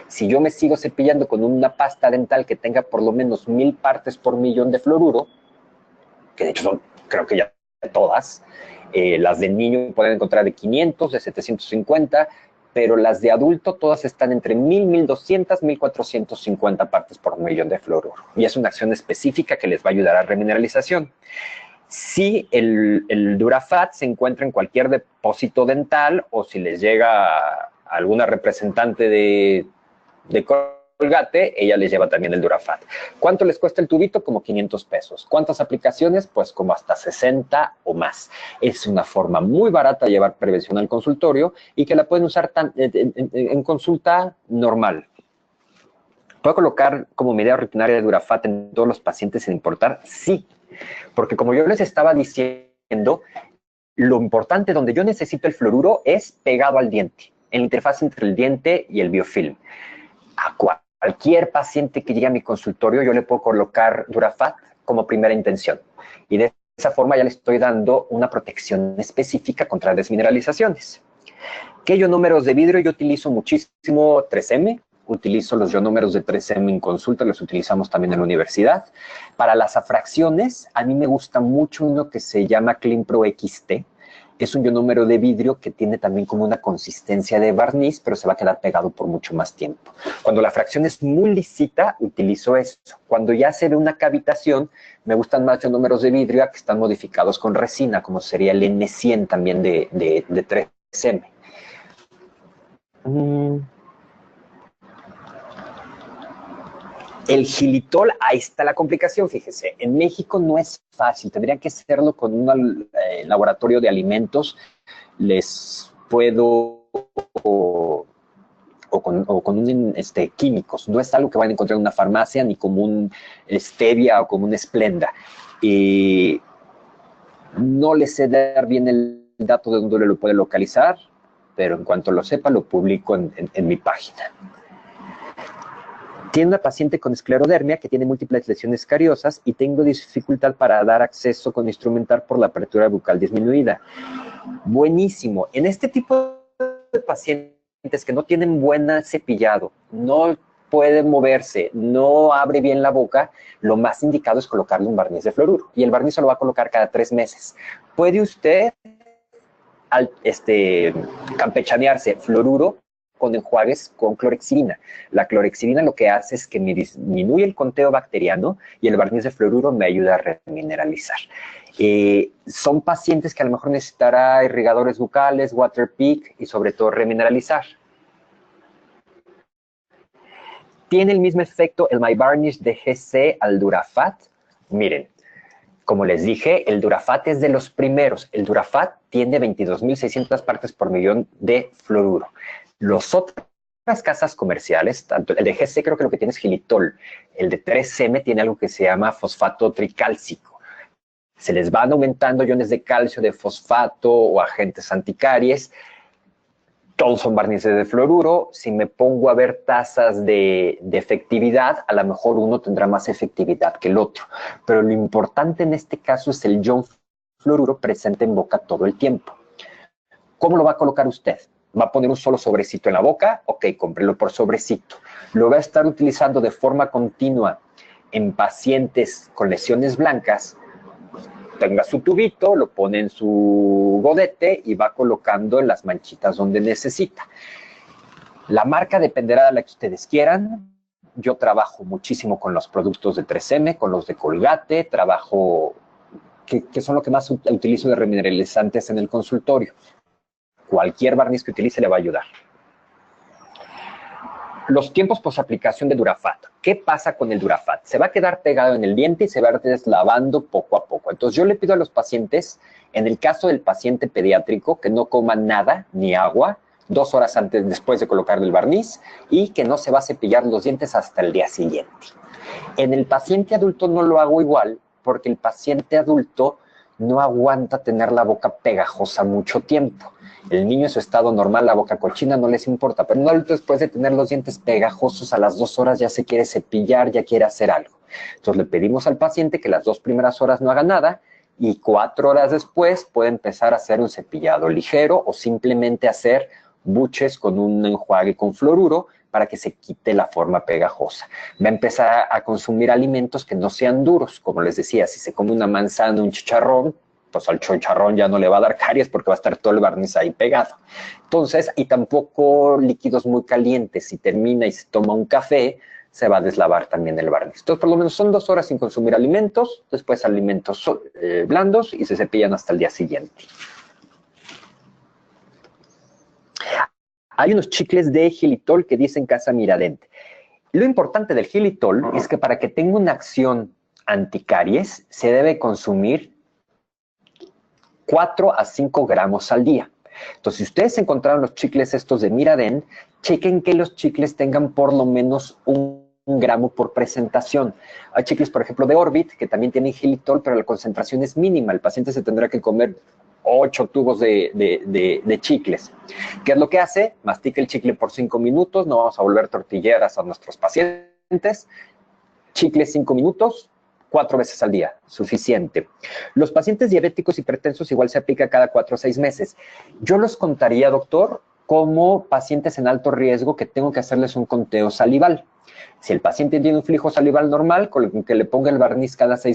Si yo me sigo cepillando con una pasta dental que tenga por lo menos 1000 partes por millón de fluoruro, que de hecho son, creo que ya todas, las de niño pueden encontrar de 500, de 750, pero las de adulto todas están entre 1000, 1200, 1450 partes por millón de fluoruro. Y es una acción específica que les va a ayudar a remineralización. Si el Durafat se encuentra en cualquier depósito dental o si les llega alguna representante de Colgate, ella les lleva también el Durafat. ¿Cuánto les cuesta el tubito? Como 500 pesos. ¿Cuántas aplicaciones? Pues como hasta 60 o más. Es una forma muy barata de llevar prevención al consultorio y que la pueden usar en consulta normal. ¿Puedo colocar como medida rutinaria de Durafat en todos los pacientes sin importar? Sí, porque como yo les estaba diciendo, lo importante donde yo necesito el fluoruro es pegado al diente, en la interfaz entre el diente y el biofilm. A cualquier paciente que llegue a mi consultorio, yo le puedo colocar Durafat como primera intención. Y de esa forma ya le estoy dando una protección específica contra desmineralizaciones. ¿Qué ionómeros de vidrio? Yo utilizo muchísimo 3M. Utilizo los ionómeros de 3M en consulta, los utilizamos también en la universidad. Para las afracciones, a mí me gusta mucho uno que se llama CleanPro XT. Es un ionómero de vidrio que tiene también como una consistencia de barniz, pero se va a quedar pegado por mucho más tiempo. Cuando la fracción es muy lisita, utilizo eso. Cuando ya se ve una cavitación, me gustan más ionómeros de vidrio que están modificados con resina, como sería el N100 también de 3M. El xilitol, ahí está la complicación, fíjese. En México no es fácil, tendría que hacerlo con un laboratorio de alimentos. Les puedo, o con químicos. No es algo que van a encontrar en una farmacia, ni como un Stevia o como un Splenda. No les sé dar bien el dato de dónde lo puede localizar, pero en cuanto lo sepa, lo publico en mi página. Tiene una paciente con esclerodermia que tiene múltiples lesiones cariosas y tengo dificultad para dar acceso con instrumental por la apertura bucal disminuida. Buenísimo. En este tipo de pacientes que no tienen buen cepillado, no pueden moverse, no abre bien la boca, lo más indicado es colocarle un barniz de fluoruro. Y el barniz se lo va a colocar cada 3 meses. Puede usted campechanearse fluoruro con enjuagues con clorexidina. La clorexidina lo que hace es que me disminuye el conteo bacteriano y el barniz de fluoruro me ayuda a remineralizar. Son pacientes que a lo mejor necesitará irrigadores bucales, Waterpik y sobre todo remineralizar. ¿Tiene el mismo efecto el My Varnish de GC al Durafat? Miren, como les dije, el Durafat es de los primeros. El Durafat tiene 22.600 partes por millón de fluoruro. Las otras casas comerciales, tanto el de GC creo que lo que tiene es xilitol, el de 3M tiene algo que se llama fosfato tricálcico. Se les van aumentando iones de calcio, de fosfato o agentes anticaries. Todos son barnices de fluoruro. Si me pongo a ver tasas de efectividad, a lo mejor uno tendrá más efectividad que el otro. Pero lo importante en este caso es el ion fluoruro presente en boca todo el tiempo. ¿Cómo lo va a colocar usted? ¿Va a poner un solo sobrecito en la boca? Ok, cómprelo por sobrecito. ¿Lo va a estar utilizando de forma continua en pacientes con lesiones blancas? Tenga su tubito, lo pone en su godete y va colocando en las manchitas donde necesita. La marca dependerá de la que ustedes quieran. Yo trabajo muchísimo con los productos de 3M, con los de Colgate, trabajo que son lo que más utilizo de remineralizantes en el consultorio. Cualquier barniz que utilice le va a ayudar. Los tiempos posaplicación de Durafat. ¿Qué pasa con el Durafat? Se va a quedar pegado en el diente y se va a ir deslavando poco a poco. Entonces yo le pido a los pacientes, en el caso del paciente pediátrico, que no coma nada ni agua 2 horas después de colocarle el barniz y que no se va a cepillar los dientes hasta el día siguiente. En el paciente adulto no lo hago igual porque el paciente adulto no aguanta tener la boca pegajosa mucho tiempo. El niño en su estado normal, la boca cochina, no les importa, pero no después de tener los dientes pegajosos a las 2 horas ya se quiere cepillar, ya quiere hacer algo. Entonces le pedimos al paciente que las 2 primeras horas no haga nada y 4 horas después puede empezar a hacer un cepillado ligero o simplemente hacer buches con un enjuague con fluoruro para que se quite la forma pegajosa. Va a empezar a consumir alimentos que no sean duros, como les decía, si se come una manzana, un chicharrón, pues al chicharrón ya no le va a dar caries porque va a estar todo el barniz ahí pegado. Entonces, y tampoco líquidos muy calientes. Si termina y se toma un café, se va a deslavar también el barniz. Entonces, por lo menos son 2 horas sin consumir alimentos, después alimentos blandos y se cepillan hasta el día siguiente. Hay unos chicles de xilitol que dicen Casa Miradent. Lo importante del xilitol es que para que tenga una acción anticaries se debe consumir 4 a 5 gramos al día. Entonces, si ustedes encontraron los chicles estos de Miradent, chequen que los chicles tengan por lo menos 1 gramo por presentación. Hay chicles, por ejemplo, de Orbit, que también tienen xilitol, pero la concentración es mínima. El paciente se tendrá que comer 8 tubos de chicles. ¿Qué es lo que hace? Mastica el chicle por 5 minutos, no vamos a volver tortilleras a nuestros pacientes. Chicle 5 minutos, 4 veces al día, suficiente. Los pacientes diabéticos hipertensos igual se aplica cada 4 o 6 meses. Yo los contaría, doctor, como pacientes en alto riesgo que tengo que hacerles un conteo salival. Si el paciente tiene un flujo salival normal, con que le ponga el barniz cada 6